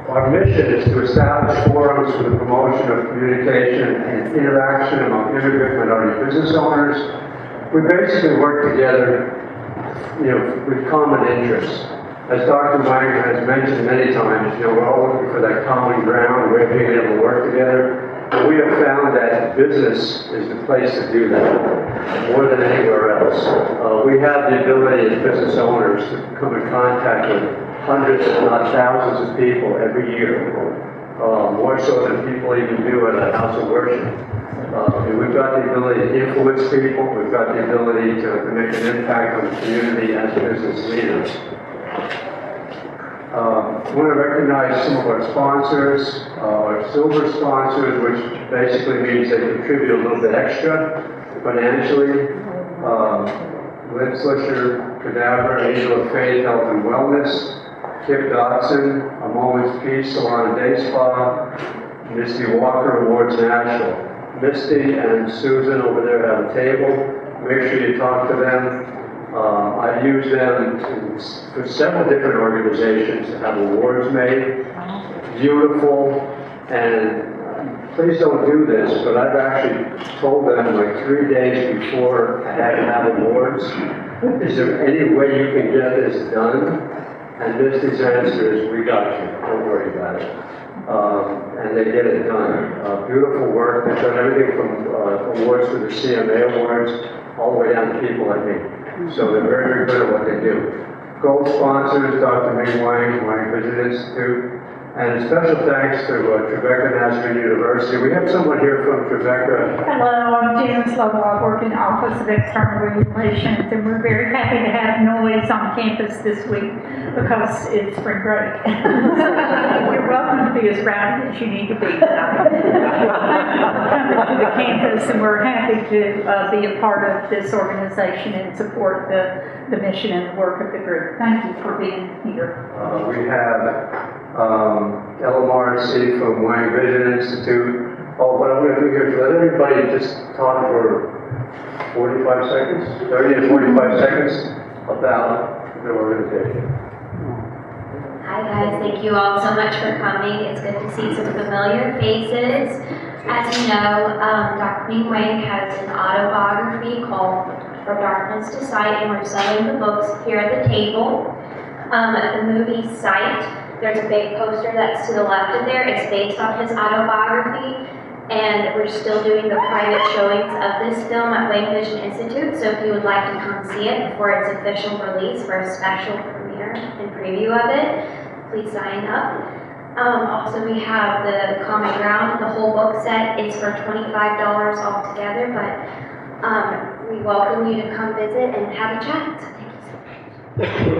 Our mission is to establish forums for the promotion of communication and interaction among immigrant minority business owners. We basically work together, with common interests. As Dr. Wang has mentioned many times, we're all looking for that common ground, a way of being able to work together. And we have found that business is the place to do that, more than anywhere else. We have the ability as business owners to come in contact with hundreds, if not thousands of people every year, more so than people even do at a house of worship. And we've got the ability to influence people, we've got the ability to make an impact on the community as business leaders. I want to recognize some of our sponsors, our silver sponsors, which basically means they contribute a little bit extra financially. Lynn Slisher, Cadaver, Angel of Faith, Health and Wellness, Kip Dotson, A Moment's Peace, Salon Day Spa, Misty Walker, Awards National. Misty and Susan over there have a table. Make sure you talk to them. I've used them for several different organizations to have awards made. Beautiful. And please don't do this, but I've actually told them like 3 days before I had to have awards, is there any way you can get this done? And Misty's answer is, we got you, don't worry about it. And they get it done. Beautiful work. They've done everything from awards for the CMA Awards all the way down to people like me. So they're very, very good at what they do. Gold sponsors, Dr. Ming Wang, Wang Vision Institute, and special thanks to Tribeca National University. We have someone here from Tribeca. Hello, I'm Janice Lowe. I work in the Office of External Relations, and we're very happy to have noise on campus this week because it's spring break. You're welcome to be as rowdy as you need to be tonight. Coming to the campus, and we're happy to be a part of this organization and support the mission and the work of the group. Thank you for being here. We have LMRC from Wang Vision Institute. Oh, what I'm going to do here is let everybody just talk for 45 seconds, 30 to 45 seconds about the organization. Hi guys, thank you all so much for coming. It's good to see some familiar faces. As you know, Dr. Ming Wang has an autobiography called From Darkness to Sight, and we're selling the books here at the table. The movie Sight, there's a big poster that's to the left of there. It's based on his autobiography, and we're still doing the private showings of this film at Wang Vision Institute, so if you would like to come see it before its official release for a special premiere and preview of it, please sign up. Also, we have the Common Ground. The whole book set is for $25 altogether, but we welcome you to come visit and have a chat. So thank you so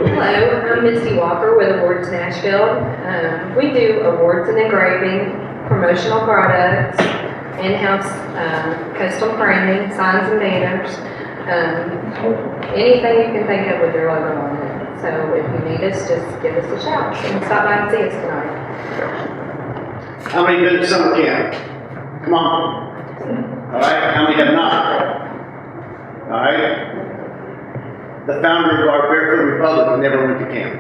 much. Hello, I'm Misty Walker with Awards Nashville. We do awards and engraving, promotional products, in-house custom printing, signs and banners, anything you can think of with your logo on it. So if you need us, just give us a shout and stop by and see us tonight. How many been to summer camp? Come on. All right, how many have not? All right. The founder of our Barefoot Republic never went to camp.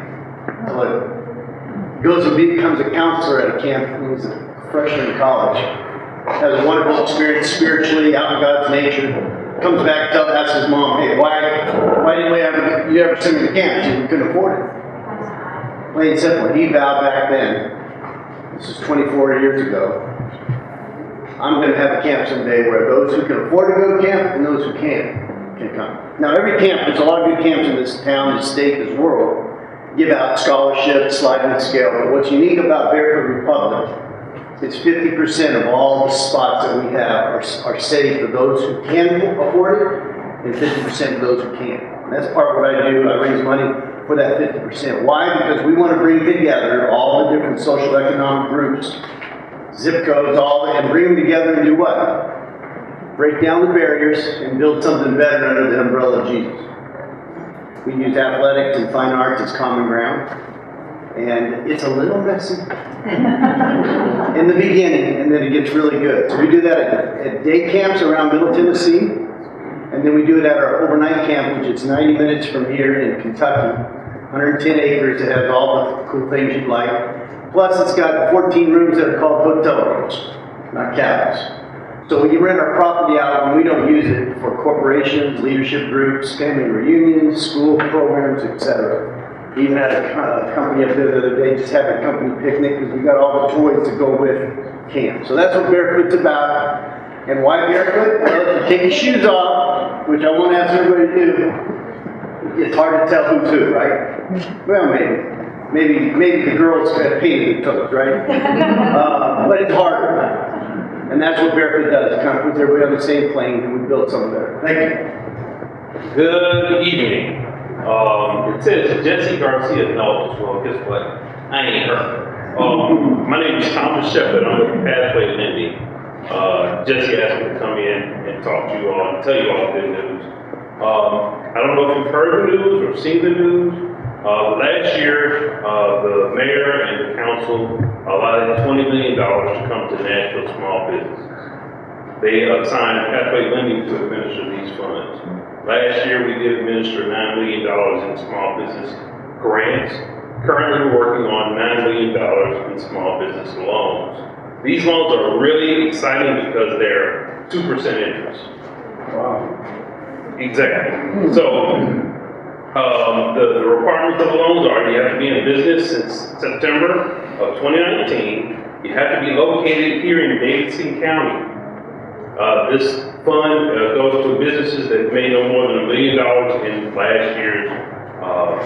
Goes and becomes a counselor at a camp when he's a freshman in college. Has a wonderful experience spiritually, out in God's nature. Comes back, asks his mom, hey, why didn't you ever send me to camp? We couldn't afford it. Plain and simple. He vowed back then, this is 24 years ago, I'm going to have a camp someday where those who can afford to go to camp and those who can't can come. Now every camp, there's a lot of good camps in this town, this state, this world, give out scholarships, sliding scale, but what's unique about Barefoot Republic, it's 50% of all the spots that we have are saved for those who can afford it, and 50% of those who can't. And that's part of what I do. I raise money for that 50%. Why? Because we want to bring together all the different social economic groups, zip codes, and bring them together and do what? Break down the barriers and build something better under the umbrella of Jesus. We use athletics and fine arts as common ground. And it's a little messy in the beginning, and then it gets really good. So we do that at day camps around Middle Tennessee, and then we do it at our overnight camp, which is 90 minutes from here in Kentucky, 110 acres. It has all the cool things you'd like. Plus, it's got 14 rooms that are called hotel rooms, not cabins. So when you rent our property out, when we don't use it for corporations, leadership groups, family reunions, school programs, etc. Even had a company up there the other day, just had a company picnic because we got all the toys to go with camp. So that's what Barefoot's about. And why barefoot? Well, if you take your shoes off, which I won't ask everybody to do, it's hard to tell who's who, right? Well, maybe the girls got painted toes, right? But it's harder. And that's what Barefoot does. It kind of puts everybody on the same plane, and we build something better. Thank you. Good evening. It says Jesse Garcia knows. Well, guess what? I ain't her. My name is Thomas Shepard. I'm with Pathway Lending. Jesse asked me to come in and talk to you all and tell you all the good news. I don't know if you've heard the news or seen the news. Last year, the mayor and the council allotted $20 million to come to Nashville small businesses. They assigned Pathway Lending to administer these funds. Last year, we did administer $9 million in small business grants. Currently, we're working on $9 million in small business loans. These loans are really exciting because they're 2% interest. Wow. Exactly. So, the requirements of the loans are you have to be in business since September of 2019. You have to be located here in Davidson County. This fund goes to businesses that made no more than $1 million in last year's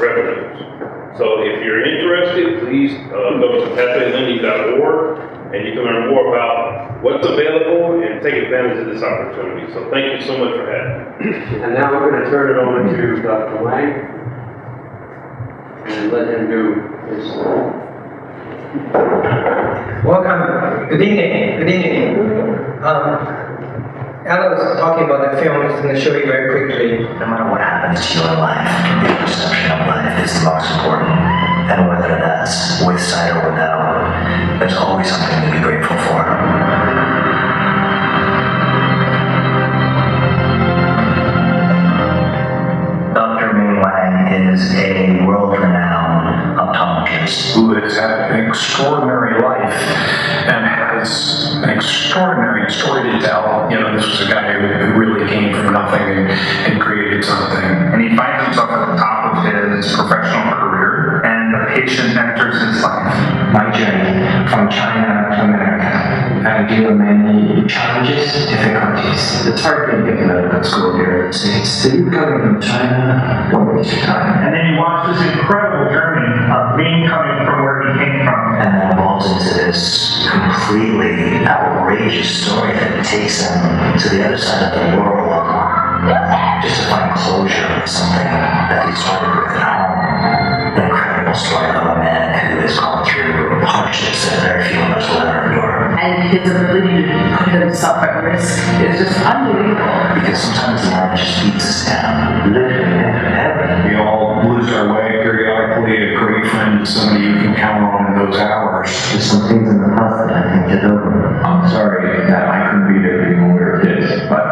revenues. So if you're interested, please go to pathwaylending.org and you can learn more about what's available and take advantage of this opportunity. So thank you so much for having me. And now we're going to turn it over to Dr. Wang and let him do his. Welcome. Good evening. Good evening. Alan was talking about the film. It's going to show you very quickly. No matter what happens to your life, your perception of life is the most important. And whether that's with sight or without, there's always something to be grateful for. Dr. Ming Wang is a world-renowned optometrist who has had an extraordinary life and has an extraordinary story to tell. You know, this was a guy who really came from nothing and created something. And he finds himself at the top of his professional career, and a patient enters his life. My journey from China to America. I deal with many challenges, difficulties. It's hard to get medical school here in the States. So you coming from China, don't waste your time. And then he walks this incredible journey of being coming from where he came from. And then evolves into this completely outrageous story that takes him to the other side of the world just to find closure with something that he started with at home. An incredible story of a man who has gone through hardships that very few of us will ever endure. And his ability to put himself at risk is just unbelievable. Because sometimes life just beats us down. Literally into heaven. We all lose our way periodically. A great friend, somebody you can count on in those hours. There's some things in the past that I think get over. I'm sorry that I couldn't be there for you when we were kids, but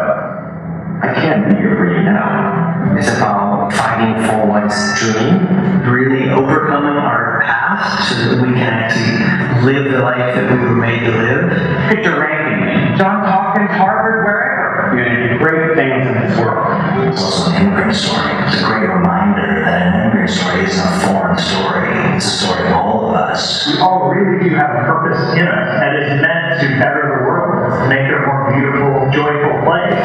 I can be here for you now. It's about fighting for one's dream, really overcoming our past so that we can actually live the life that we were made to live. Picture ranking. Johns Hopkins, Harvard, wherever. You're going to do great things in this world. It's also an immigrant story. It's a great reminder that an immigrant story isn't a foreign story. It's a story of all of us. We all really do have a purpose in us that is meant to better the world, to make it a more beautiful, joyful place.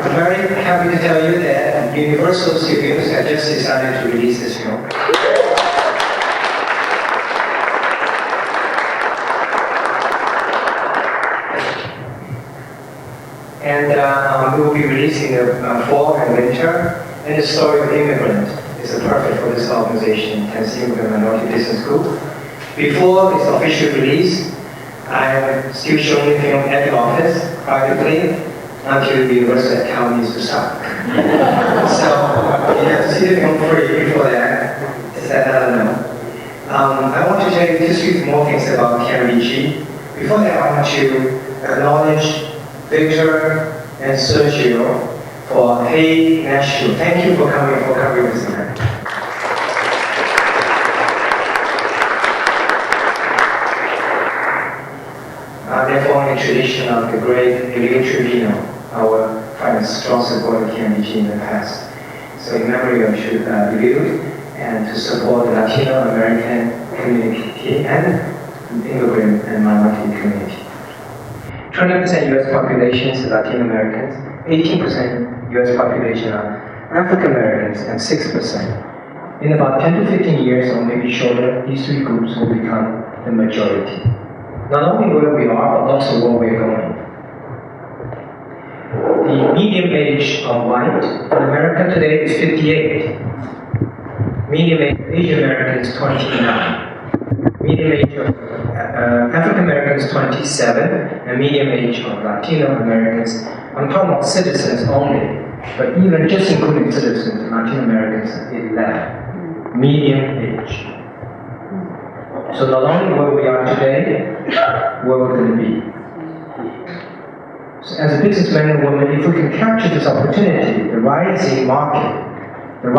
I'm very happy to tell you that Universal Studios have just decided to release this film. And we will be releasing in the fall and winter. And the story of immigrant is perfect for this organization, Tennessee Immigrant Minority Business School. Before its official release, I am still showing the film at the office privately until the Universal account needs to stop. So you have to see the film free before that. Is that I don't know. I want to tell you just a few more things about TIMBG. Before that, I want to acknowledge Victor and Sergio for Hey Nash. Thank you for coming this night. They're following the tradition of the great Elio Trevino, our finest strong supporter of TIMBG in the past. So in memory of Elio, and to support the Latino American community and immigrant and minority community. 20% US population is Latino Americans, 18% US population are African Americans, and 6%. In about 10 to 15 years, or maybe shorter, these three groups will become the majority. Not only where we are, but also where we're going. The median age of white in America today is 58. Median age of Asian Americans is 29. Median age of African Americans 27, and median age of Latino Americans, I'm talking about citizens only, but even just including citizens, Latino Americans is 11. Median age. So not only where we are today, where we're going to be. So as a businessman and woman, if we can capture this opportunity, the rising market, the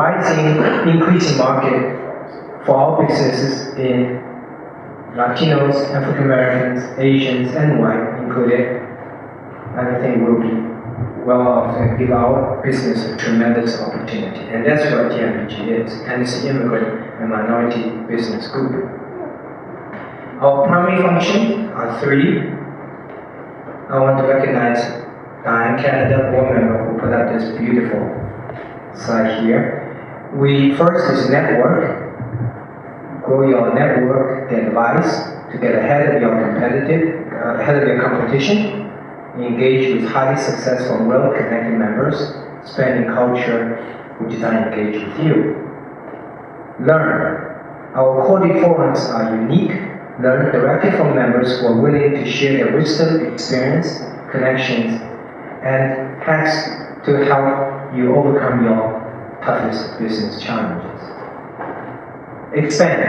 increasing market for our businesses in Latinos, African Americans, Asians, and white included, I think we'll be well off and give our business a tremendous opportunity. And that's what TIMBG is, and it's an immigrant and minority business group. Our primary functions are three. I want to recognize Diane Canada, board member, who put up this beautiful slide here. First is network. Grow your network, get advice to get ahead of your competition. Engage with highly successful, well-connected members, spanning culture, which is not engaged with you. Learn. Our quarterly forums are unique. Learn directly from members who are willing to share their wisdom, experience, connections, and hacks to help you overcome your toughest business challenges. Expand.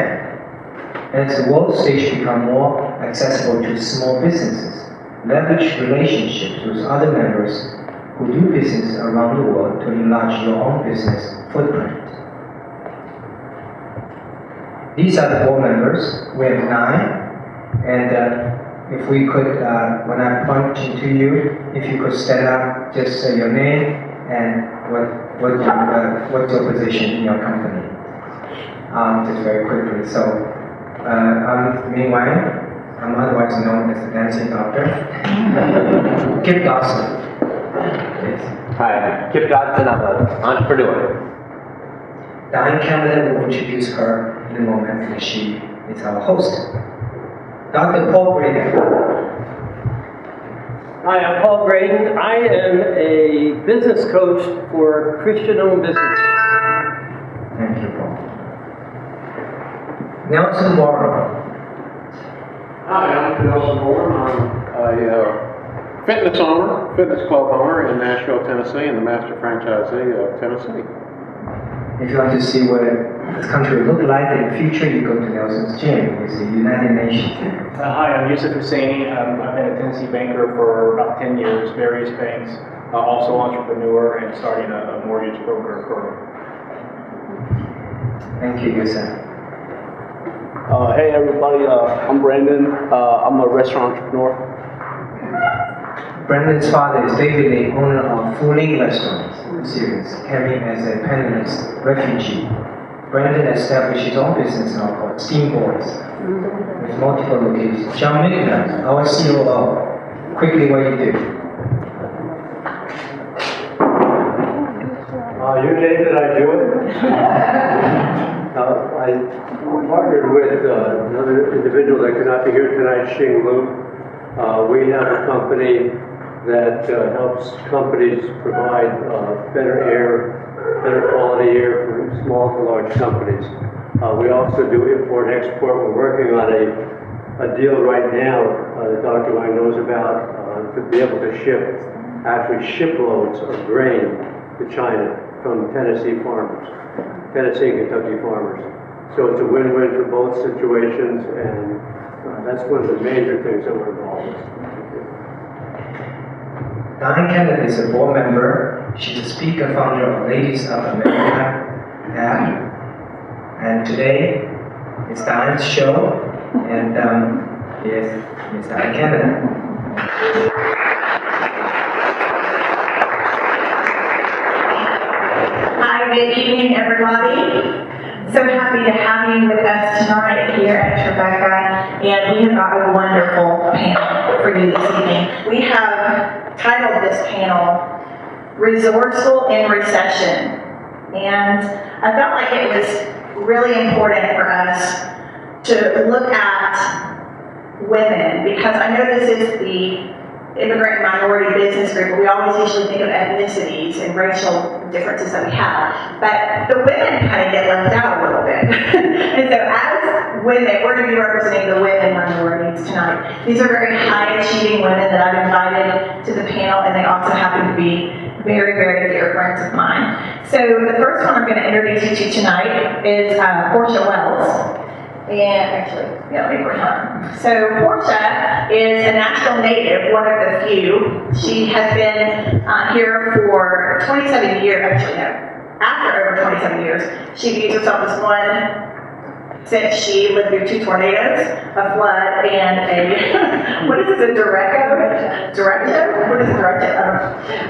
As the world stage become more accessible to small businesses, leverage relationships with other members who do business around the world to enlarge your own business footprint. These are the board members. We have 9, and if we could, when I point to you, if you could stand up, just say your name and what's your position in your company. Just very quickly. So, I'm Ming Wang. I'm otherwise known as the dancing doctor. Kip Dawson. Yes. Hi, Kip Dodson. I'm an entrepreneur. Diane Canada will introduce her in a moment because she is our host. Dr. Paul Braden. Hi, I'm Paul Braden. I am a business coach for Christian-owned businesses. Thank you, Paul. Nelson Morrow. Hi, I'm Nelson Morrow. I'm a fitness club owner in Nashville, Tennessee, and the master franchisee of Tennessee. If you want to see what this country will look like in the future, you go to Nelson's Gym. It's the United Nations. Hi, I'm Yusuf Husseini. I've been a Tennessee banker for about 10 years, various banks, also entrepreneur, and starting a mortgage broker program. Thank you, Yusuf. Hey everybody, I'm Brandon. I'm a restaurant entrepreneur. Brandon's father is David Lee, owner of Fuling Restaurants series, coming as a penniless refugee. Brandon established his own business now called Steam Boys, with multiple locations. John Midland, our COO, quickly what you do. You named it, I do it. I partnered with another individual that could not be here tonight, Xing Lu. We have a company that helps companies provide better air, better quality air for small to large companies. We also do import and export. We're working on a deal right now that Dr. Wang knows about to be able to actually ship loads of grain to China from Tennessee farmers, Tennessee and Kentucky farmers. So it's a win-win for both situations, and that's one of the major things that we're involved with. Diane Kennedy is a board member She's the speaker founder of Ladies of America app. And today it's Diane's show, and here's Ms. Diane Kevin. Hi, good evening, everybody. So happy to have you with us tonight here at Tribeca, and we have got a wonderful panel for you this evening. We have titled this panel, Resourceful in Recession, and I felt like it was really important for us to look at women, because I know this is the immigrant minority business group, but we always usually think of ethnicities and racial differences that we have. But the women kind of get left out a little bit. And so as women, we're going to be representing the women minorities tonight. These are very high achieving women that I've invited to the panel, and they also happen to be very, very dear friends of mine. So the first one I'm going to introduce you to tonight is Portia Wells. And actually, yeah, let me bring her up. So Portia is a Nashville native, one of the few. She has been here for 27 years, actually no, after over 27 years. She views herself as one since she lived through 2 tornadoes, a flood, and a, what is this, a derecho? Derecho? What is a derecho?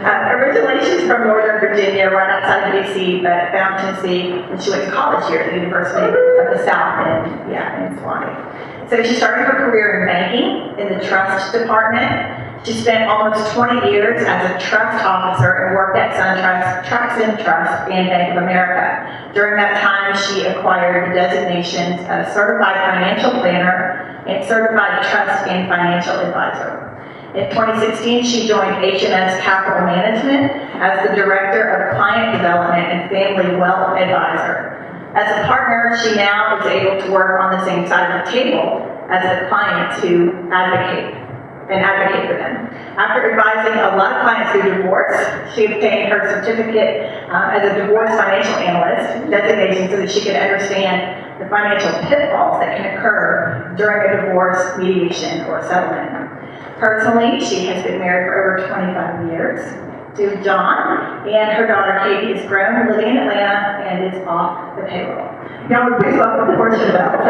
Originally she's from Northern Virginia, right outside of DC, but found Tennessee, and she went to college here at the University of the South in Swanee. So she started her career in banking in the trust department. She spent almost 20 years as a trust officer and worked at SunTrust, Traxon Trust, and Bank of America. During that time, she acquired the designations of Certified Financial Planner and Certified Trust and Financial Advisor. In 2016, she joined HMS Capital Management as the Director of Client Development and Family Wealth Advisor. As a partner, she now is able to work on the same side of the table as the clients who advocate for them. After advising a lot of clients through divorce, she obtained her certificate as a divorce financial analyst designation so that she could understand the financial pitfalls that can occur during a divorce, mediation, or settlement. Personally, she has been married for over 25 years to John, and her daughter Katie is grown, living in Atlanta, and is off the payroll. Y'all would please welcome Portia Wells.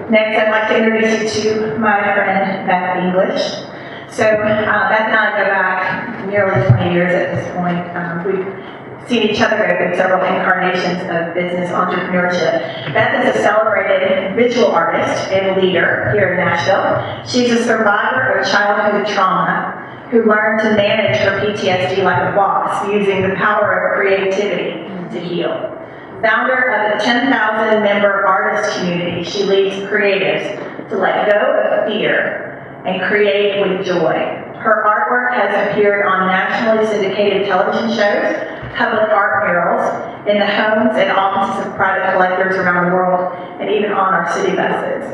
Next, I'd like to introduce you to my friend, Beth English. So, Beth and I go back nearly 20 years at this point. We've seen each other in several incarnations of business entrepreneurship. Beth is a celebrated visual artist and leader here in Nashville. She's a survivor of childhood trauma who learned to manage her PTSD like a boss, using the power of creativity to heal. Founder of the 10,000 member artist community, she leads creatives to let go of fear and create with joy. Her artwork has appeared on nationally syndicated television shows, public art murals, in the homes and offices of private collectors around the world, and even on our city buses.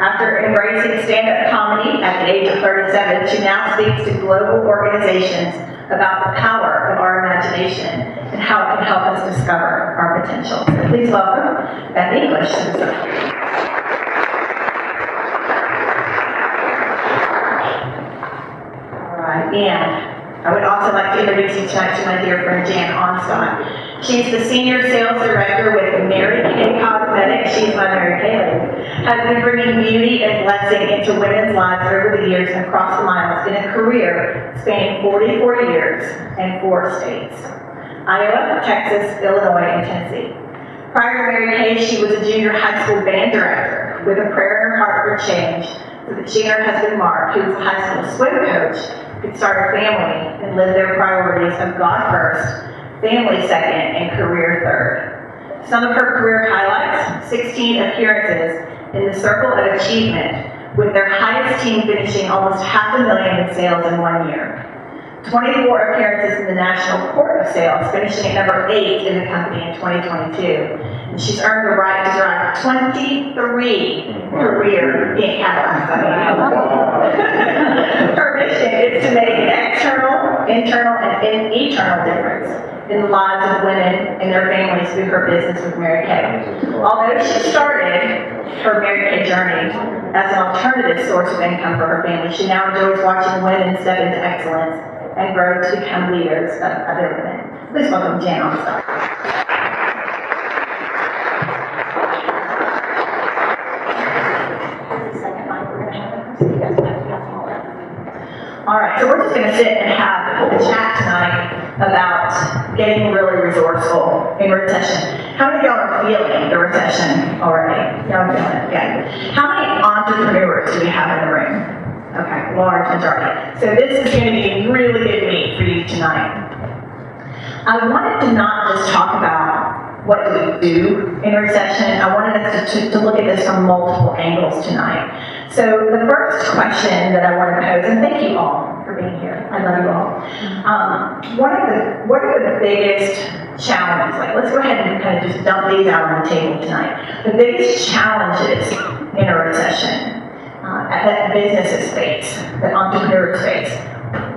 After embracing stand-up comedy at the age of 37, she now speaks to global organizations about the power of our imagination and how it can help us discover our potential. So please welcome Beth English to the stage. All right, and I would also like to introduce you tonight to my dear friend Jan Onstott. She's the Senior Sales Director with Mary Kay Cosmetics. She's my Mary Kay. Has been bringing beauty and blessing into women's lives over the years and across the miles in a career spanning 44 years and 4 states: Iowa, Texas, Illinois, and Tennessee. Prior to Mary Kay, she was a junior high school band director with a prayer in her heart for change so that she and her husband Mark, who was a high school swim coach, could start a family and live their priorities of God first, family second, and career third. Some of her career highlights: 16 appearances in the Circle of Achievement, with their highest team finishing almost $500,000 in sales in 1 year. 24 appearances in the National Court of Sales, finishing at number 8 in the company in 2022. And she's earned the right to drive 23 career Cadillacs. Her mission is to make an external, internal, and eternal difference in the lives of women and their families through her business with Mary Kay. Although she started her Mary Kay journey as an alternative source of income for her family, she now enjoys watching women step into excellence and grow to become leaders of other women. Please welcome Jan on stage. All right, so we're just going to sit and have a chat tonight about getting really resourceful in recession. How many of y'all are feeling the recession already? Y'all are feeling it? Okay. How many entrepreneurs do we have in the room? Okay, large majority. So this is going to be really good meat for you tonight. I wanted to not just talk about what do we do in recession. I wanted us to look at this from multiple angles tonight. So the first question that I want to pose, and thank you all for being here. I love you all. What are the biggest challenges? Like, let's go ahead and kind of just dump these out on the table tonight. The biggest challenges in a recession that businesses face, that entrepreneurs face.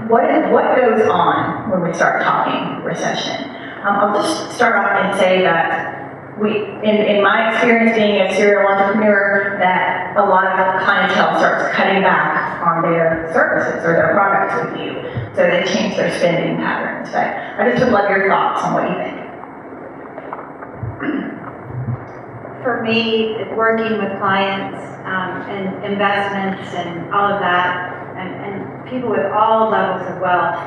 What goes on when we start talking recession? I'll just start off and say that in my experience being a serial entrepreneur, that a lot of clientele starts cutting back on their services or their products with you. So they change their spending patterns. But I just would love your thoughts on what you think. For me, working with clients and investments and all of that, and people with all levels of wealth,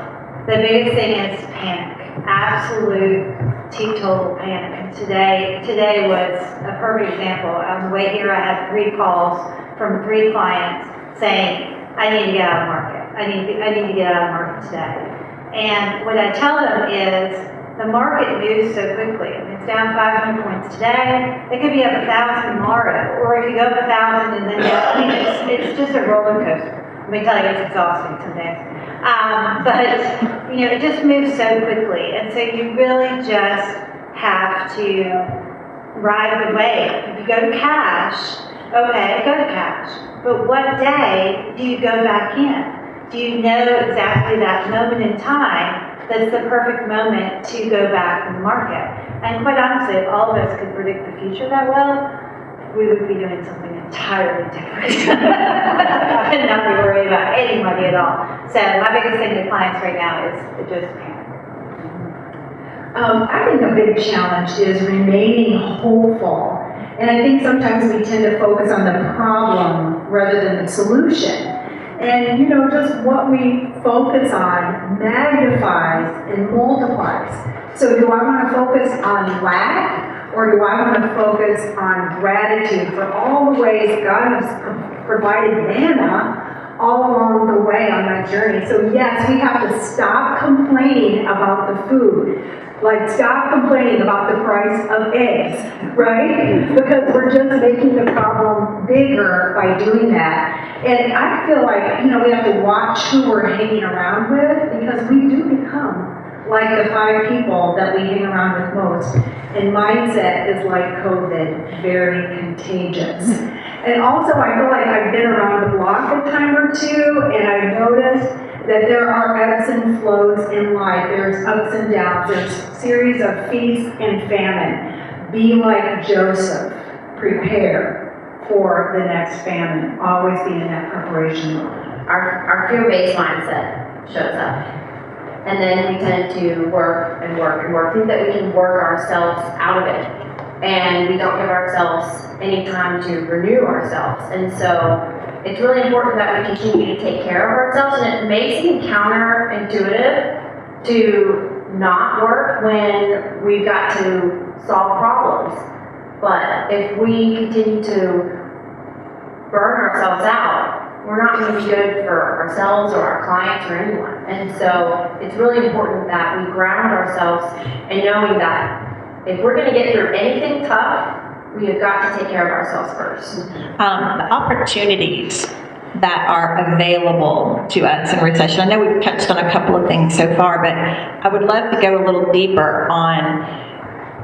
the biggest thing is panic. Absolute teetotal panic. And today was a perfect example. On the way here, I had 3 calls from 3 clients saying, I need to get out of the market. I need to get out of the market today. And what I tell them is, the market moves so quickly. I mean, it's down 500 points today. It could be up 1,000 tomorrow, or it could go up 1,000 and then down. I mean, it's just a roller coaster. Let me tell you, it's exhausting some days. But, you know, it just moves so quickly. And so you really just have to ride the wave. If you go to cash, okay, go to cash. But what day do you go back in? Do you know exactly that moment in time that's the perfect moment to go back in the market? And quite honestly, if all of us could predict the future that well, we would be doing something entirely different and not be worried about any money at all. So my biggest thing to clients right now is just panic. I think a big challenge is remaining hopeful. And I think sometimes we tend to focus on the problem rather than the solution. And, you know, just what we focus on magnifies and multiplies. So do I want to focus on lack? Or do I want to focus on gratitude for all the ways God has provided manna all along the way on my journey? So yes, we have to stop complaining about the food. Like, stop complaining about the price of eggs, right? Because we're just making the problem bigger by doing that. And I feel like, you know, we have to watch who we're hanging around with, because we do become like the 5 people that we hang around with most. And mindset is like COVID, very contagious. And also, I feel like I've been around the block a time or two, and I've noticed that there are ebbs and flows in life. There's ups and downs. There's series of feast and famine. Be like Joseph. Prepare for the next famine. Always be in that preparation mode. Our fear-based mindset shows up. And then we tend to work and work and work. Think that we can work ourselves out of it. And we don't give ourselves any time to renew ourselves. And so it's really important that we continue to take care of ourselves. And it may seem counterintuitive to not work when we've got to solve problems. But if we continue to burn ourselves out, we're not going to be good for ourselves or our clients or anyone. And so it's really important that we ground ourselves in knowing that if we're going to get through anything tough, we have got to take care of ourselves first. The opportunities that are available to us in recession. I know we've touched on a couple of things so far, but I would love to go a little deeper on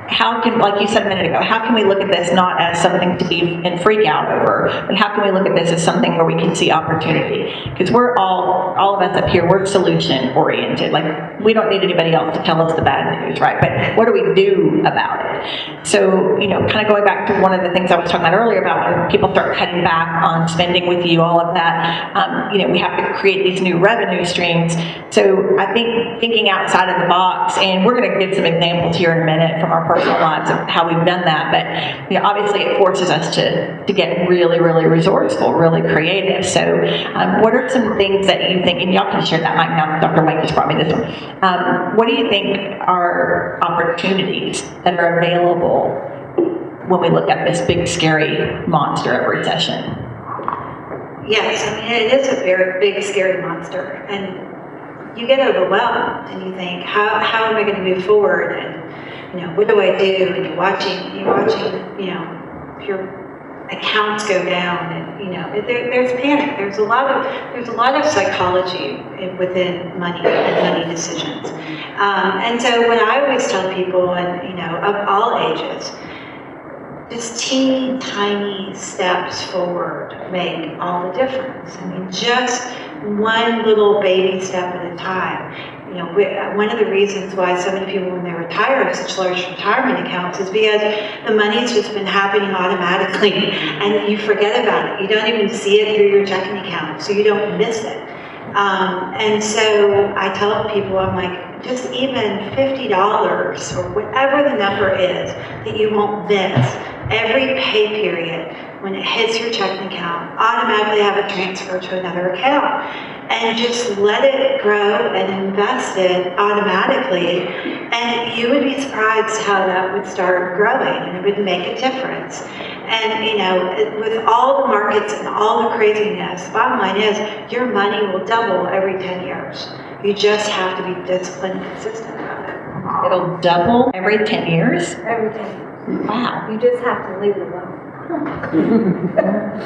how can, like you said a minute ago, how can we look at this not as something to be in freak out over, but how can we look at this as something where we can see opportunity? Because we're all of us up here, we're solution oriented. Like, we don't need anybody else to tell us the bad news, right? But what do we do about it? So, you know, kind of going back to one of the things I was talking about earlier about when people start cutting back on spending with you, all of that, you know, we have to create these new revenue streams. So I think thinking outside of the box, and we're going to give some examples here in a minute from our personal lives of how we've done that, but you know, obviously it forces us to get really, really resourceful, really creative. So what are some things that you think, and y'all can share that mic now, Dr. Mike just brought me this one. What do you think are opportunities that are available when we look at this big, scary monster of recession? Yes, I mean, it is a very big, scary monster, and you get overwhelmed, and you think, how am I going to move forward, and you know, what do I do? And you're watching, you know, your accounts go down, and you know, there's panic. There's a lot of psychology within money and money decisions, and so what I always tell people, and you know, of all ages, just teeny tiny steps forward make all the difference. I mean, just one little baby step at a time. You know, one of the reasons why so many people, when they retire, have such large retirement accounts is because the money's just been happening automatically, and you forget about it. You don't even see it through your checking account, so you don't miss it. And so I tell people, I'm like, just even $50 or whatever the number is that you won't miss every pay period, when it hits your checking account, automatically have it transferred to another account. And just let it grow and invest it automatically. And you would be surprised how that would start growing, and it would make a difference. And you know, with all the markets and all the craziness, the bottom line is your money will double every 10 years. You just have to be disciplined and consistent about it. It'll double every 10 years? Every 10 years. Wow. You just have to leave it alone.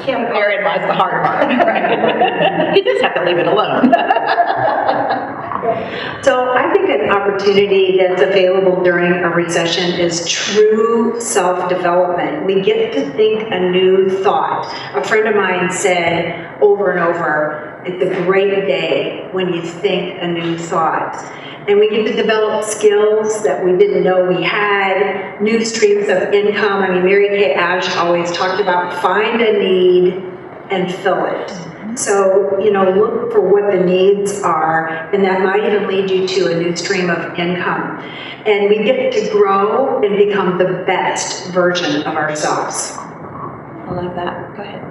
Therein lies the hard part, right? You just have to leave it alone. So I think an opportunity that's available during a recession is true self-development. We get to think a new thought. A friend of mine said over and over, it's a great day when you think a new thought. And we get to develop skills that we didn't know we had, new streams of income. I mean, Mary Kay Ash always talked about find a need and fill it. So, you know, look for what the needs are, and that might even lead you to a new stream of income. And we get to grow and become the best version of ourselves. I love that. Go ahead.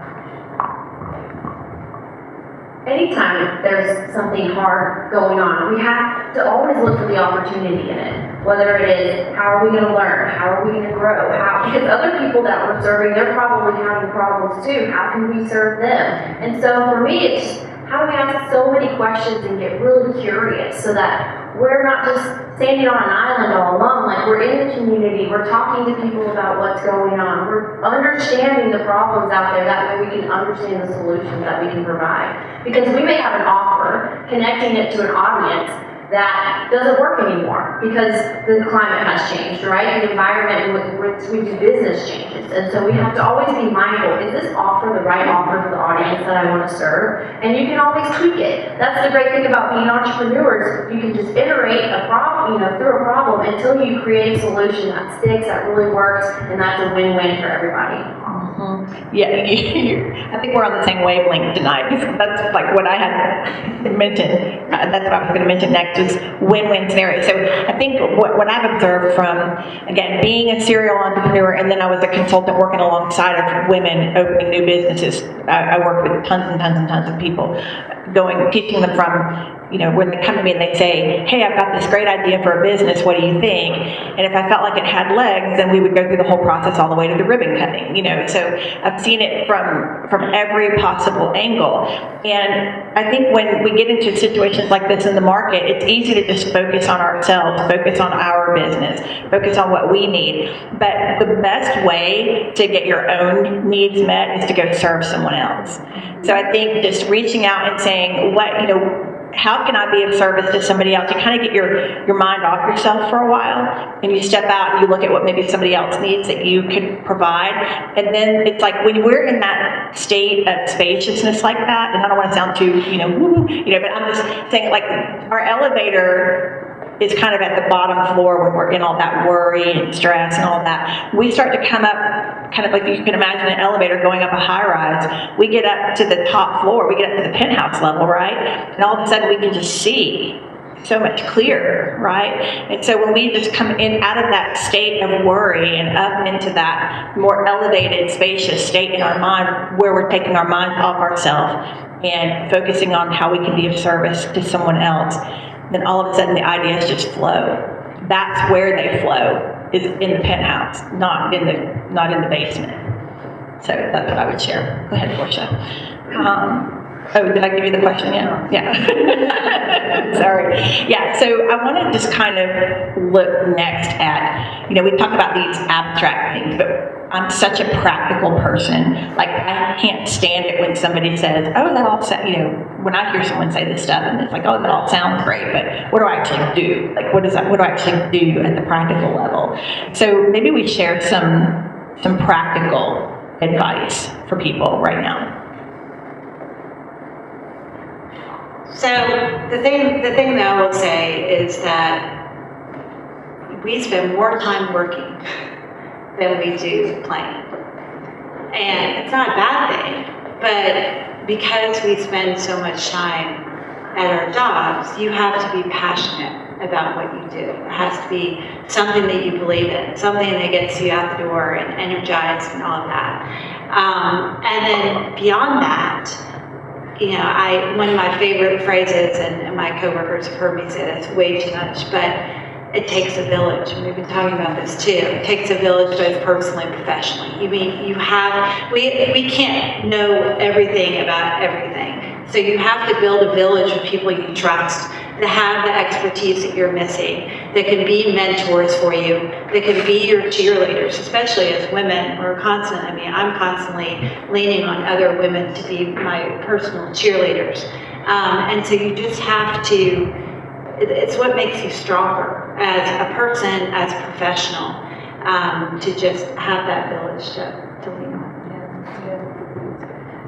Anytime there's something hard going on, we have to always look for the opportunity in it. Whether it is, how are we going to learn? How are we going to grow? Because other people that we're serving, they're probably having problems too. How can we serve them? And so for me, it's just, how do we ask so many questions and get really curious so that we're not just standing on an island all alone. Like, we're in the community, we're talking to people about what's going on, we're understanding the problems out there, that way we can understand the solutions that we can provide. Because we may have an offer, connecting it to an audience that doesn't work anymore because the climate has changed, right? The environment in which we do business changes. And so we have to always be mindful, is this offer the right offer for the audience that I want to serve? And you can always tweak it. That's the great thing about being entrepreneurs. You can just iterate a problem, through a problem until you create a solution that sticks, that really works, and that's a win-win for everybody. Yeah, I think we're on the same wavelength tonight. That's like what I had mentioned. That's what I was going to mention next is win-win scenario. So I think what I've observed from, again, being a serial entrepreneur, and then I was a consultant working alongside of women opening new businesses. I work with tons and tons and tons of people, teaching them from, when they come to me and they say, hey, I've got this great idea for a business, what do you think? And if I felt like it had legs, then we would go through the whole process all the way to the ribbon cutting, So I've seen it from every possible angle. And I think when we get into situations like this in the market, it's easy to just focus on ourselves, focus on our business, focus on what we need. But the best way to get your own needs met is to go serve someone else. So I think just reaching out and saying, how can I be of service to somebody else? You kind of get your mind off yourself for a while, and you step out and you look at what maybe somebody else needs that you could provide. And then it's like when we're in that state of spaciousness like that, and I don't want to sound too, woo-woo, but I'm just saying, like, our elevator is kind of at the bottom floor when we're in all that worry and stress and all that. We start to come up, kind of like you can imagine an elevator going up a high rise. We get up to the top floor, we get up to the penthouse level, right? And all of a sudden we can just see so much clearer, right? And so when we just come in out of that state of worry and up into that more elevated, spacious state in our mind, where we're taking our minds off ourselves and focusing on how we can be of service to someone else, then all of a sudden the ideas just flow. That's where they flow, is in the penthouse, not in the basement. So that's what I would share. Go ahead, Portia. Did I give you the question yet? Yeah. Sorry. Yeah, so I want to just kind of look next at, we talk about these abstract things, but I'm such a practical person. Like, I can't stand it when somebody says, oh, that all sounds, when I hear someone say this stuff, and it's like, oh, that all sounds great, but what do I actually do? Like, what do I actually do at the practical level? So maybe we share some practical advice for people right now. So the thing that I will say is that we spend more time working than we do playing. And it's not a bad thing, but because we spend so much time at our jobs, you have to be passionate about what you do. It has to be something that you believe in, something that gets you out the door and energized and all of that. And then beyond that, one of my favorite phrases, and my coworkers have heard me say this way too much, but it takes a village. And we've been talking about this too. It takes a village, both personally and professionally. we can't know everything about everything. So you have to build a village of people you trust, that have the expertise that you're missing, that can be mentors for you, that can be your cheerleaders, especially as women. I'm constantly leaning on other women to be my personal cheerleaders. And so you just have to, it's what makes you stronger as a person, as a professional, to just have that village to lean on.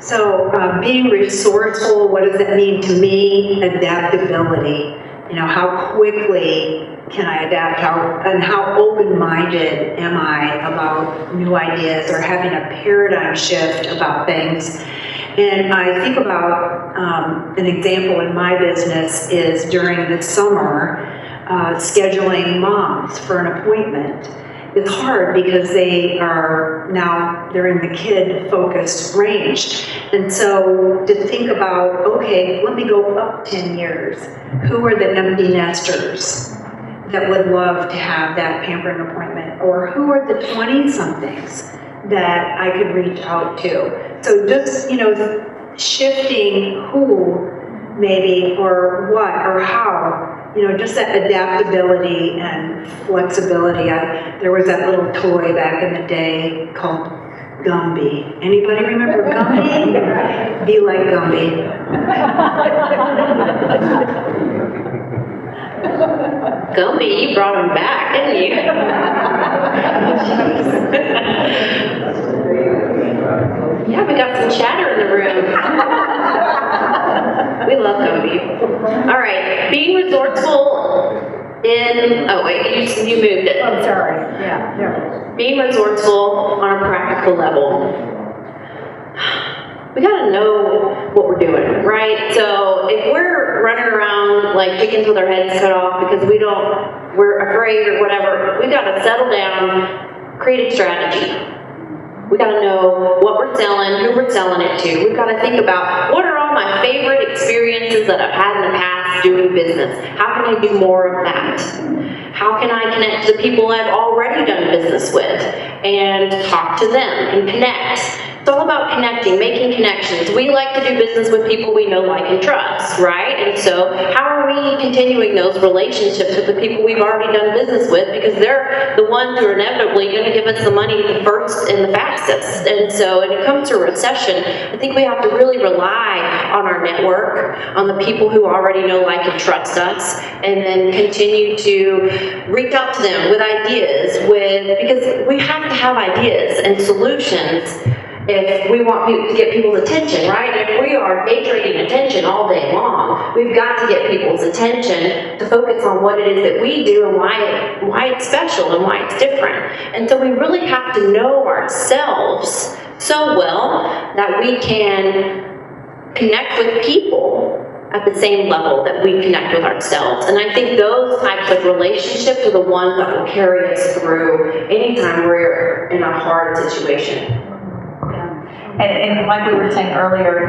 So being resourceful, what does that mean to me? Adaptability. How quickly can I adapt? How open-minded am I about new ideas or having a paradigm shift about things? And I think about an example in my business is during the summer, scheduling moms for an appointment. It's hard because they're in the kid-focused range. And so to think about, okay, let me go up 10 years. Who are the empty nesters that would love to have that pampering appointment? Or who are the 20-somethings that I could reach out to? So just, shifting who maybe, or what, or how, just that adaptability and flexibility. There was that little toy back in the day called Gumby. Anybody remember Gumby? Be like Gumby. Gumby, you brought him back, didn't you? Yeah, we got some chatter in the room. We love Gumby. All right, being resourceful you moved it. I'm sorry. Yeah. Being resourceful on a practical level. We gotta know what we're doing, right? So if we're running around like chickens with our heads cut off because we're afraid or whatever, we gotta settle down, create a strategy. We gotta know what we're selling, who we're selling it to. We've gotta think about what are all my favorite experiences that I've had in the past that's doing business? How can I do more of that? How can I connect to the people I've already done business with and talk to them and connect? It's all about connecting, making connections. We like to do business with people we know, like, and trust, right? And so how are we continuing those relationships with the people we've already done business with? Because they're the ones who are inevitably going to give us the money the first and the fastest. And so when it comes to recession, I think we have to really rely on our network, on the people who already know, like, and trust us, and then continue to reach out to them with ideas, because we have to have ideas and solutions if we want to get people's attention, right? If we are day trading attention all day long, we've got to get people's attention to focus on what it is that we do and why it's special and why it's different. And so we really have to know ourselves so well that we can connect with people at the same level that we connect with ourselves. And I think those types of relationships are the ones that will carry us through anytime we're in a hard situation. And like we were saying earlier,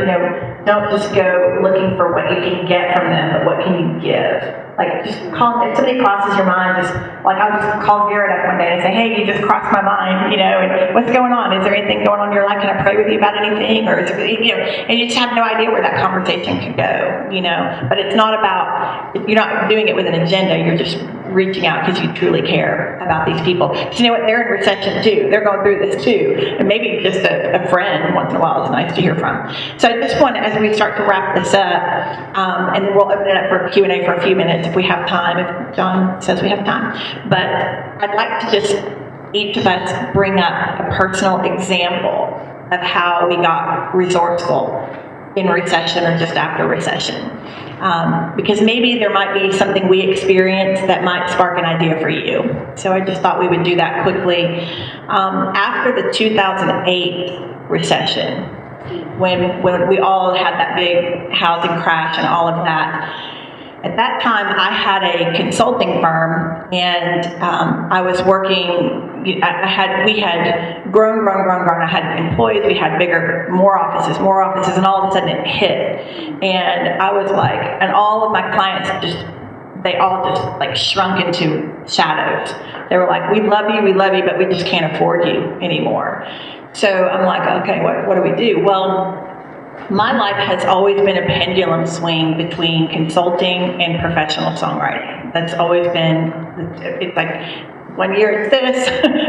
don't just go looking for what you can get from them, but what can you give? Like, just call, if somebody crosses your mind, I'll just call Garrett up one day and say, hey, you just crossed my mind, and what's going on? Is there anything going on in your life? Can I pray with you about anything? Or, and you just have no idea where that conversation could go, but it's not about, you're not doing it with an agenda, you're just reaching out because you truly care about these people. Because you know what, they're in recession too. They're going through this too. And maybe just a friend once in a while is nice to hear from. So I just want to, as we start to wrap this up, and then we'll open it up for Q&A for a few minutes if we have time, if John says we have time. But I'd like to just, each of us, bring up a personal example of how we got resourceful in recession or just after recession. Because maybe there might be something we experience that might spark an idea for you. So I just thought we would do that quickly. After the 2008 recession, when we all had that big housing crash and all of that, at that time I had a consulting firm, and I was working, we had grown. I had employees, we had more offices, and all of a sudden it hit. And I was like, and all of my clients they all just like shrunk into shadows. They were like, we love you, but we just can't afford you anymore. So I'm like, okay, what do we do? Well, my life has always been a pendulum swing between consulting and professional songwriting. That's always been, it's like, 1 year it's this,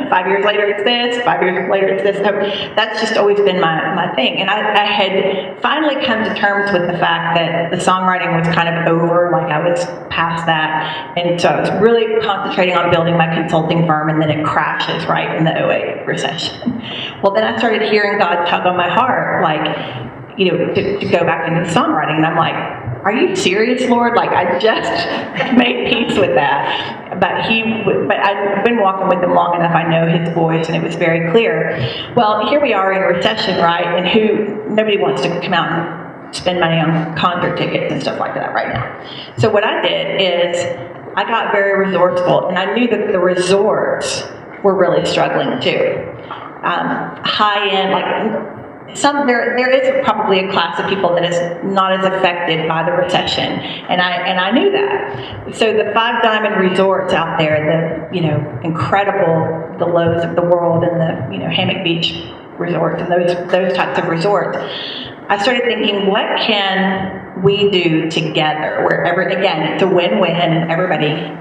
5 years later it's this, 5 years later it's this. So that's just always been my thing. And I had finally come to terms with the fact that the songwriting was kind of over, like I was past that. And so I was really concentrating on building my consulting firm, and then it crashes right in the 2008 recession. Well, then I started hearing God tug on my heart, like, to go back into songwriting. And I'm like, are you serious, Lord? Like, I just made peace with that. But I've been walking with him long enough, I know his voice, and it was very clear. Well, here we are in recession, right? And nobody wants to come out and spend money on concert tickets and stuff like that right now. So what I did is I got very resourceful, and I knew that the resorts were really struggling too. High-end, like, there is probably a class of people that is not as affected by the recession, and I knew that. So the 5 diamond resorts out there, the incredible, the Lowe's of the world, and the Hammock Beach resorts, and those types of resorts, I started thinking, what can we do together? Again, it's a win-win, and everybody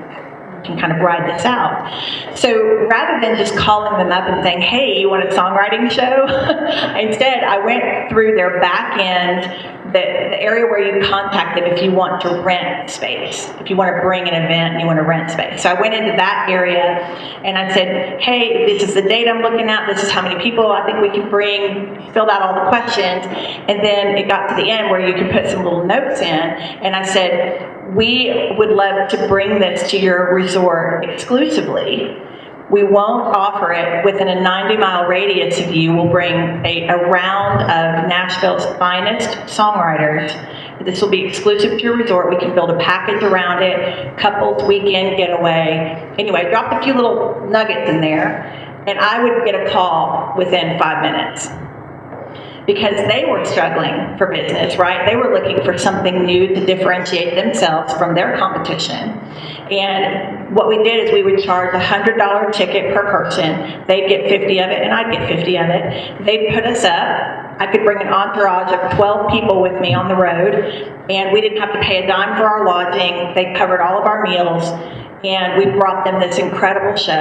can kind of ride this out. So rather than just calling them up and saying, hey, you want a songwriting show? Instead, I went through their back end, the area where you contact them if you want to rent space, if you want to bring an event and you want to rent space. So I went into that area and I said, hey, this is the date I'm looking at, this is how many people I think we can bring, filled out all the questions, and then it got to the end where you could put some little notes in, and I said, we would love to bring this to your resort exclusively. We won't offer it within a 90-mile radius of you. We'll bring a round of Nashville's finest songwriters. This will be exclusive to your resort. We can build a package around it, couples, weekend, getaway. Anyway, dropped a few little nuggets in there, and I would get a call within 5 minutes. because they were struggling for business, right? They were looking for something new to differentiate themselves from their competition. And what we did is we would charge a $100 ticket per person. They'd get 50 of it and I'd get 50 of it. They'd put us up. I could bring an entourage of 12 people with me on the road, and we didn't have to pay a dime for our lodging. They covered all of our meals, and we brought them this incredible show.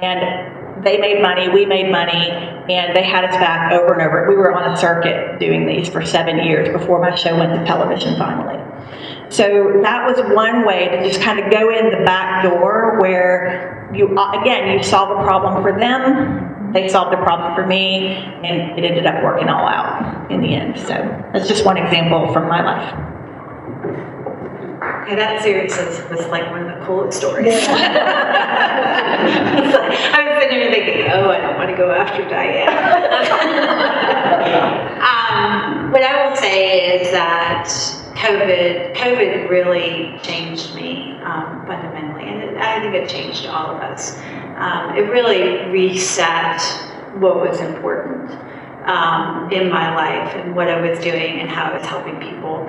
And they made money, we made money, and they had us back over and over. We were on a circuit doing these for 7 years before my show went to television finally. So that was one way to just kind of go in the back door where you solve a problem for them, they solved a problem for me, and it ended up working all out in the end. So that's just one example from my life. Okay, that series was like one of the coolest stories. I was sitting there thinking, oh, I don't want to go after Diane. What I will say is that COVID really changed me fundamentally, and I think it changed all of us. It really reset what was important in my life and what I was doing and how I was helping people.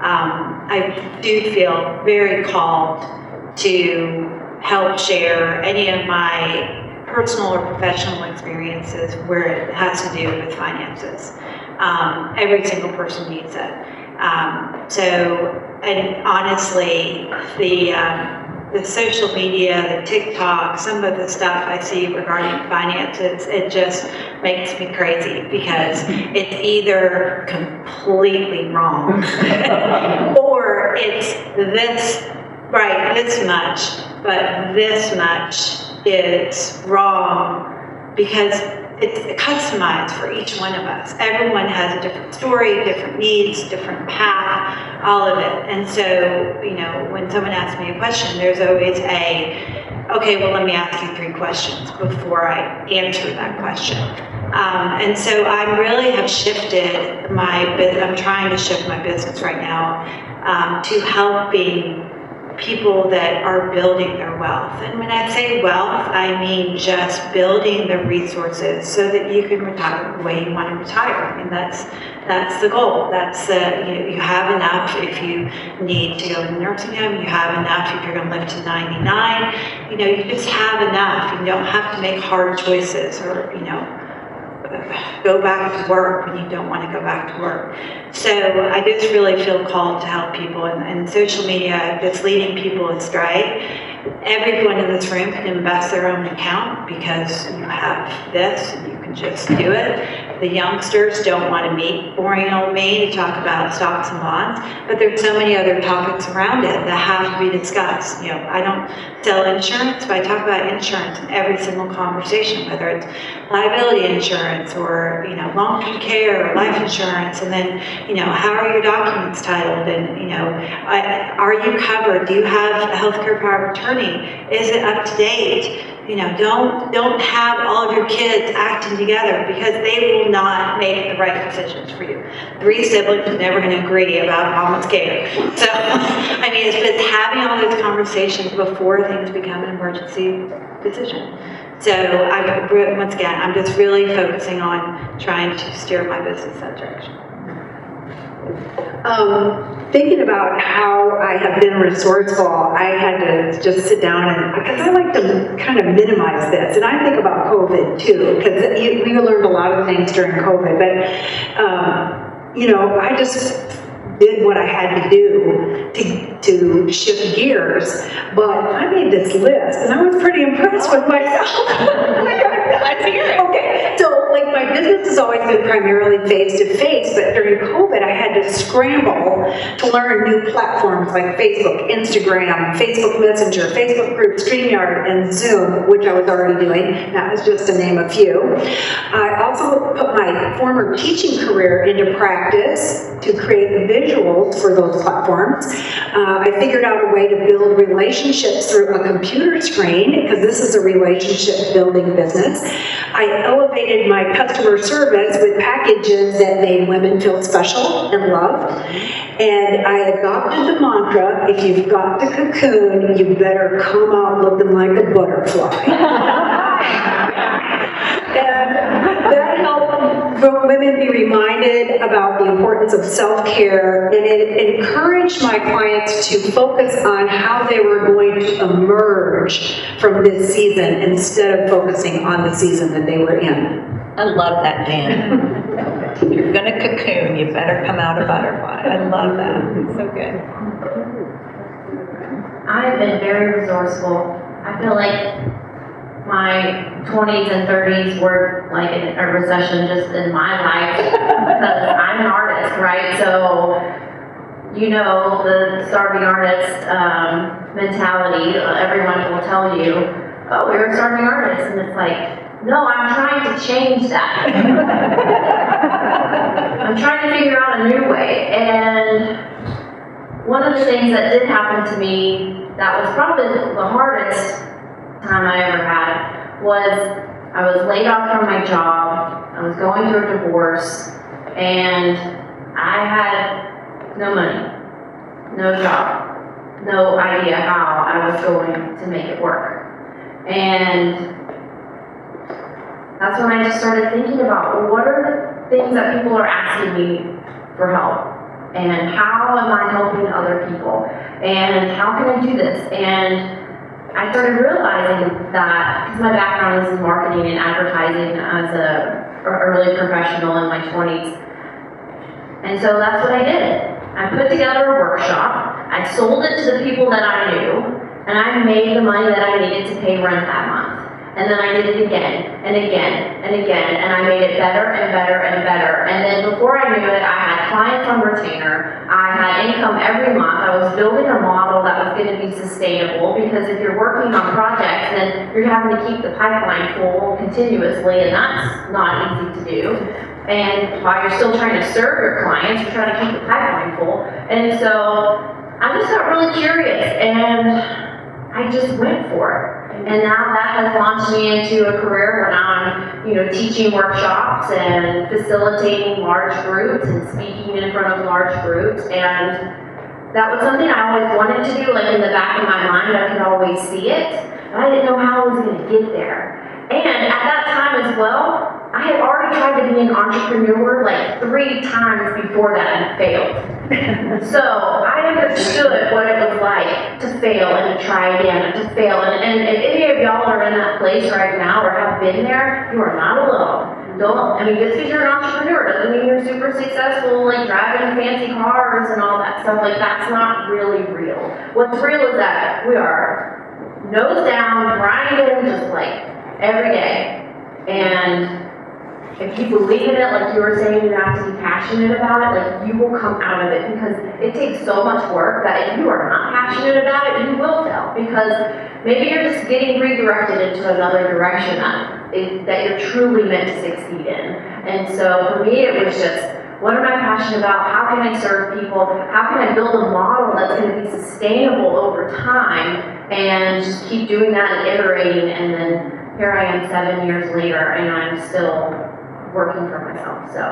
I do feel very called to help share any of my personal or professional experiences where it has to do with finances. Every single person needs it. And honestly, the social media, the TikTok, some of the stuff I see regarding finances, it just makes me crazy because it's either completely wrong or it's this much, but this much is wrong because it's customized for each one of us. Everyone has a different story, different needs, different path, all of it. And so, when someone asks me a question, there's always okay, well, let me ask you 3 questions before I answer that question. And so I really have shifted I'm trying to shift my business right now to helping people that are building their wealth. And when I say wealth, I mean just building the resources so that you can retire the way you want to retire. I mean, that's the goal. That's you have enough if you need to go to the nursing home. You have enough if you're going to live to 99. You just have enough. You don't have to make hard choices or, go back to work when you don't want to go back to work. So I just really feel called to help people, and social media is leading people astray. Everyone in this room can invest their own account because you have this and you can just do it. The youngsters don't want to meet boring old me to talk about stocks and bonds, but there's so many other topics around it that have to be discussed. I don't sell insurance, but I talk about insurance in every single conversation, whether it's liability insurance or long-term care or life insurance, and then how are your documents titled, and are you covered? Do you have a healthcare power of attorney? Is it up to date? Don't have all of your kids acting together because they will not make the right decisions for you. 3 siblings are never going to agree about mom and care. So, it's having all those conversations before things become an emergency decision. So, once again, I'm just really focusing on trying to steer my business that direction. Thinking about how I have been resourceful, I had to just sit down because I like to kind of minimize this, and I think about COVID too, because we learned a lot of things during COVID, but I just did what I had to do to shift gears, but I made this list, and I was pretty impressed with myself. Let's hear it. Okay, so my business has always been primarily face-to-face, but during COVID, I had to scramble to learn new platforms like Facebook, Instagram, Facebook Messenger, Facebook Groups, StreamYard, and Zoom, which I was already doing. That was just to name a few. I also put my former teaching career into practice to create the visuals for those platforms. I figured out a way to build relationships through a computer screen, because this is a relationship building business. I elevated my customer service with packages that made women feel special and loved. And I adopted the mantra, if you've got the cocoon, you better come out looking like a butterfly. And that helped women be reminded about the importance of self-care, and it encouraged my clients to focus on how they were going to emerge from this season instead of focusing on the season that they were in. I love that, Dan. If you're gonna cocoon, you better come out a butterfly. I love that. It's so good. I've been very resourceful. I feel like my 20s and 30s were like a recession just in my life because I'm an artist, right? So, you know, the starving artist mentality, everyone will tell you, oh, we're a starving artist. And it's like, no, I'm trying to change that. I'm trying to figure out a new way. And one of the things that did happen to me that was probably the hardest time I ever had was I was laid off from my job. I was going through a divorce, and I had no money, no job, no idea how I was going to make it work. And that's when I just started thinking about, well, what are the things that people are asking me for help? And how am I helping other people? And how can I do this? And I started realizing that, because my background is in marketing and advertising as a early professional in my 20s. And so that's what I did. I put together a workshop, I sold it to the people that I knew, and I made the money that I needed to pay rent that month. And then I did it again, and again, and again, and I made it better and better and better. And then before I knew it, I had clients on retainer, I had income every month, I was building a model that was going to be sustainable, because if you're working on projects, then you're having to keep the pipeline full continuously, and that's not easy to do. And while you're still trying to serve your clients, you're trying to keep the pipeline full. And so I just got really curious, and I just went for it. And now that has launched me into a career where now I'm, you know, teaching workshops and facilitating large groups and speaking in front of large groups. And that was something I always wanted to do, like in the back of my mind, I could always see it, but I didn't know how I was going to get there. And at that time as well, I had already tried to be an entrepreneur like 3 times before that and failed. So I understood what it was like to fail and to try again and to fail. And if any of y'all are in that place right now or have been there, you are not alone. Just because you're an entrepreneur doesn't mean you're super successful, like driving fancy cars and all that stuff. Like, that's not really real. What's real is that we are nose down, grinding, just like every day. And if you believe in it, like you were saying, you have to be passionate about it, like you will come out of it, because it takes so much work that if you are not passionate about it, you will fail, because maybe you're just getting redirected into another direction that you're truly meant to succeed in. And so for me, it was just, what am I passionate about? How can I serve people? How can I build a model that's going to be sustainable over time, and just keep doing that and iterating, and then here I am 7 years later, and I'm still working for myself, so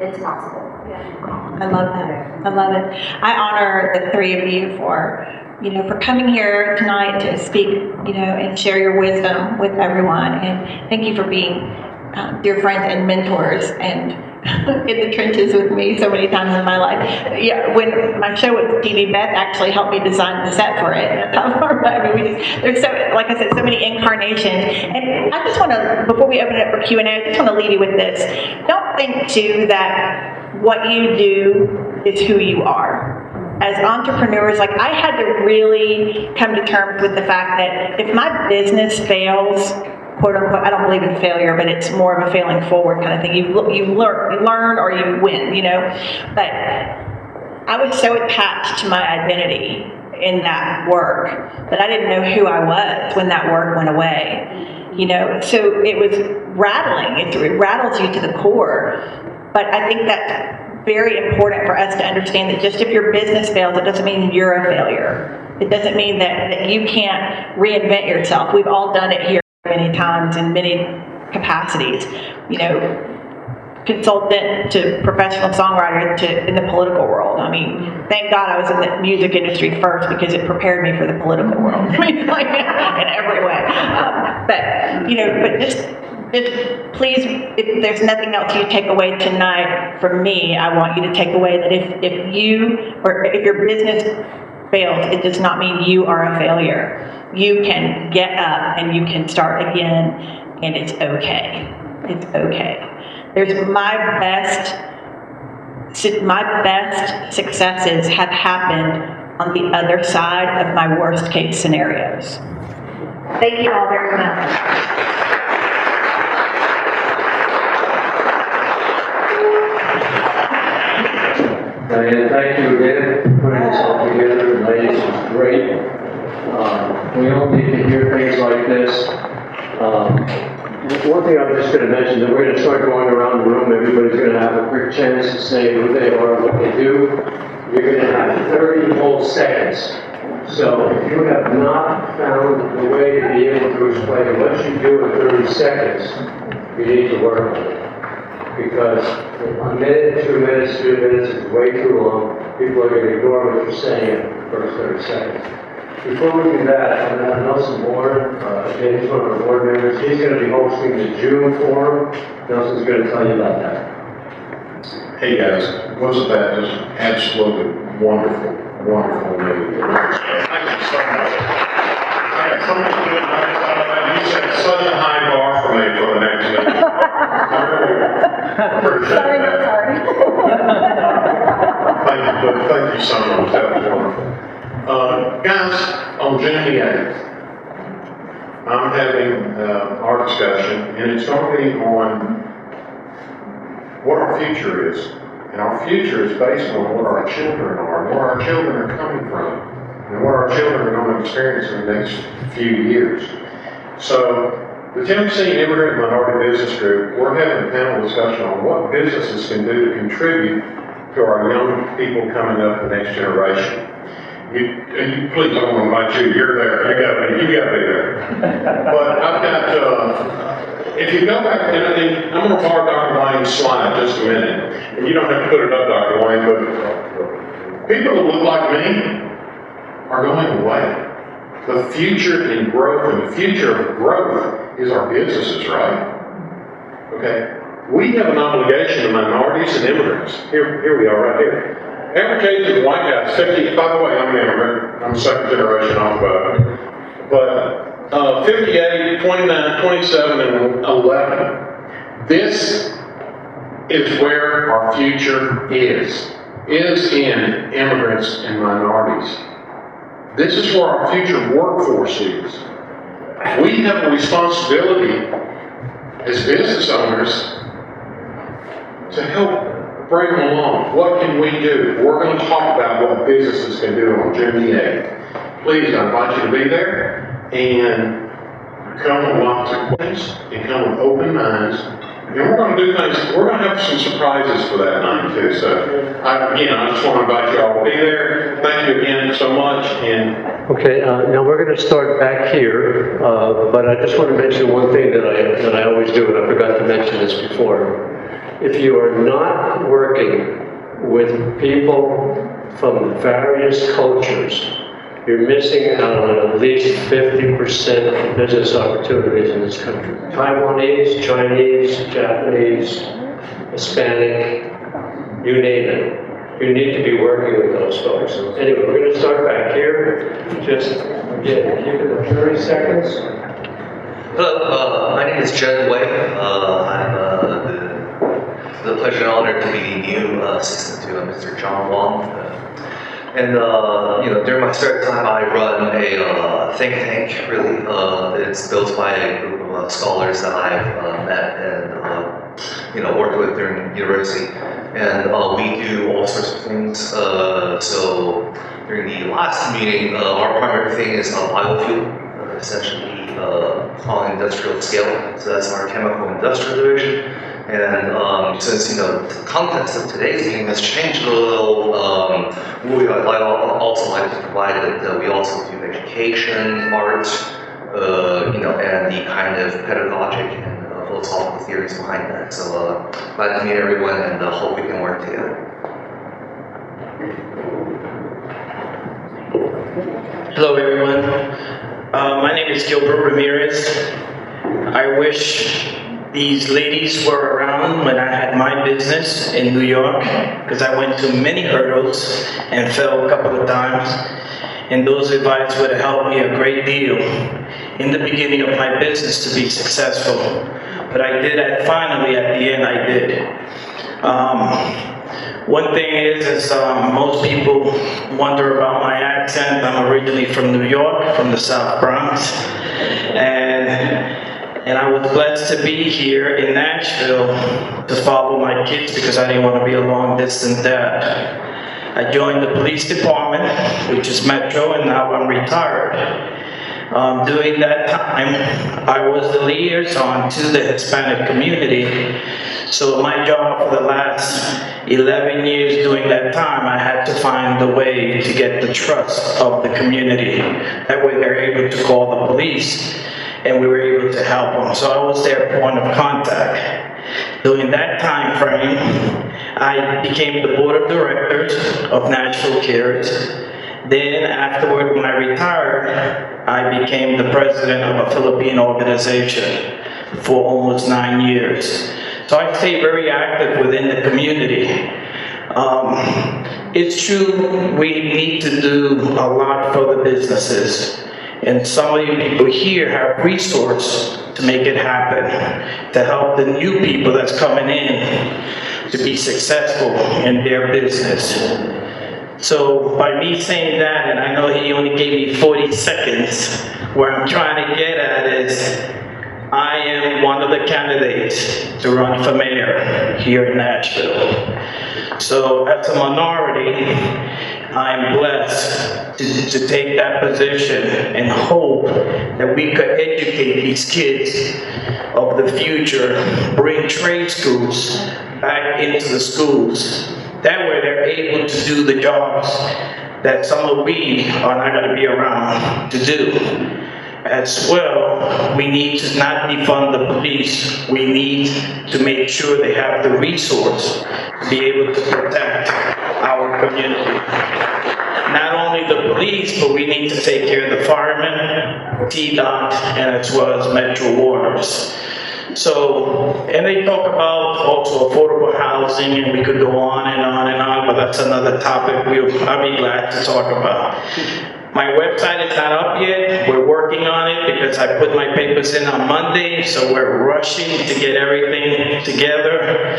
it's possible. I love that. I love it. I honor the 3 of you for coming here tonight to speak, and share your wisdom with everyone. And thank you for being dear friends and mentors and in the trenches with me so many times in my life. Yeah, when my show was TV, Beth actually helped me design the set for it. There's like I said, so many incarnations. And I just want to, before we open it up for Q&A, I just want to leave you with this. Don't think too that what you do is who you are. As entrepreneurs, like I had to really come to terms with the fact that if my business fails, quote unquote, I don't believe in failure, but it's more of a failing forward kind of thing. You learn or you win, But I was so attached to my identity in that work that I didn't know who I was when that work went away. So it was rattling. It rattles you to the core. But I think that's very important for us to understand that just if your business fails, it doesn't mean you're a failure. It doesn't mean that you can't reinvent yourself. We've all done it here many times in many capacities, consultant to professional songwriter to in the political world. I mean, thank God I was in the music industry first, because it prepared me for the political world. In every way. But just just please, if there's nothing else you take away tonight from me, I want you to take away that if you, or if your business fails, it does not mean you are a failure. You can get up and you can start again, and it's okay. It's okay. There's my best successes have happened on the other side of my worst case scenarios. Thank you all very much. Diane, thank you again for putting this all together. Ladies, it was great. We all need to hear things like this. One thing I was just going to mention, that we're going to start going around the room. Everybody's going to have a quick chance to say who they are, what they do. You're going to have 30 whole seconds. So if you have not found the way to be able to explain what you do in 30 seconds, you need to work on it. Because a minute, 2 minutes, 3 minutes is way too long. People are going to ignore what you're saying in the first 30 seconds. Before we do that, I'm going to have Nelson Bourne, James, one of our board members. He's going to be hosting the June forum. Nelson's going to tell you about that. Hey guys, wasn't that just absolutely wonderful, wonderful meeting? Thank you so much. I got so much good advice out of that. You set such a high bar for me for the next meeting. I really appreciate that. Thank you so much. That was wonderful. Guys, on June the 8th, I'm having our discussion, and it's going to be on what our future is. And our future is based on what our children are, and where our children are coming from, and what our children are going to experience in the next few years. So, the Tennessee Immigrant Minority Business Group, we're having a panel discussion on what businesses can do to contribute to our young people coming up, the next generation. You please don't invite you. You're there. You gotta be there. But I've got. If you go back, and I'm going to borrow Dr. Wayne's slide just a minute, and you don't have to put it up, Dr. Wayne, but people that look like me are going away. The future in growth, and the future of growth is our businesses, right? Okay. We have an obligation to minorities and immigrants. Here we are, right here. Average age of white guys, 50, by the way, I'm an immigrant. I'm second generation off but 58, 29, 27, and 11. This is where our future is in immigrants and minorities. This is where our future workforce is. We have a responsibility as business owners to help bring them along. What can we do? We're going to talk about what businesses can do on June the 8th. Please, I invite you to be there and come with lots of questions and come with open minds. And we're going to do things, we're going to have some surprises for that night too. So, I just want to invite you all to be there. Thank you again so much. And okay, now we're going to start back here, but I just want to mention one thing that I always do, and I forgot to mention this before. If you are not working with people from the various cultures, you're missing out on at least 50% of business opportunities in this country. Taiwanese, Chinese, Japanese, Hispanic, you name it. You need to be working with those folks. Anyway, we're going to start back here. Just, again, give it 30 seconds. Hello, my name is Jen Wei. I'm the pleasure and honor to be the new assistant to Mr. John Wong. During my spare time, I run a think tank, really. It's built by a group of scholars that I've met and worked with during university. And we do all sorts of things. So during the last meeting, our primary thing is biofuel, essentially on industrial scale. So that's our chemical industrial division. And since the context of today's meeting has changed a little, we also like to provide that we also do education, art, and the kind of pedagogic and philosophical theories behind that. So glad to meet everyone, and hope we can work together. Hello, everyone. My name is Gilbert Ramirez. I wish these ladies were around when I had my business in New York, because I went through many hurdles and fell a couple of times. And those advice would have helped me a great deal in the beginning of my business to be successful. But I did that finally, at the end I did. One thing is most people wonder about my accent. I'm originally from New York, from the South Bronx. And I was blessed to be here in Nashville to follow my kids because I didn't want to be a long distance dad. I joined the police department, which is Metro, and now I'm retired. During that time, I was the liaison to the Hispanic community. So my job for the last 11 years during that time, I had to find a way to get the trust of the community. That way they're able to call the police, and we were able to help them. So I was their point of contact. During that time frame, I became the board of directors of Nashville Cares. Then afterward, when I retired, I became the president of a Philippine organization for almost 9 years. So I stay very active within the community. It's true, we need to do a lot for the businesses. And some of you people here have resources to make it happen, to help the new people that's coming in to be successful in their business. So by me saying that, and I know he only gave me 40 seconds, where I'm trying to get at is, I am one of the candidates to run for mayor here in Nashville. So as a minority, I'm blessed to take that position and hope that we could educate these kids of the future, bring trade schools back into the schools. That way they're able to do the jobs that some of we are not going to be around to do. As well, we need to not defund the police. We need to make sure they have the resource to be able to protect our community. Not only the police, but we need to take care of the firemen, T-Dot, and as well as Metro Waters. So, and they talk about also affordable housing, and we could go on and on and on, but that's another topic I'll be glad to talk about. My website is not up yet. We're working on it because I put my papers in on Monday, so we're rushing to get everything together.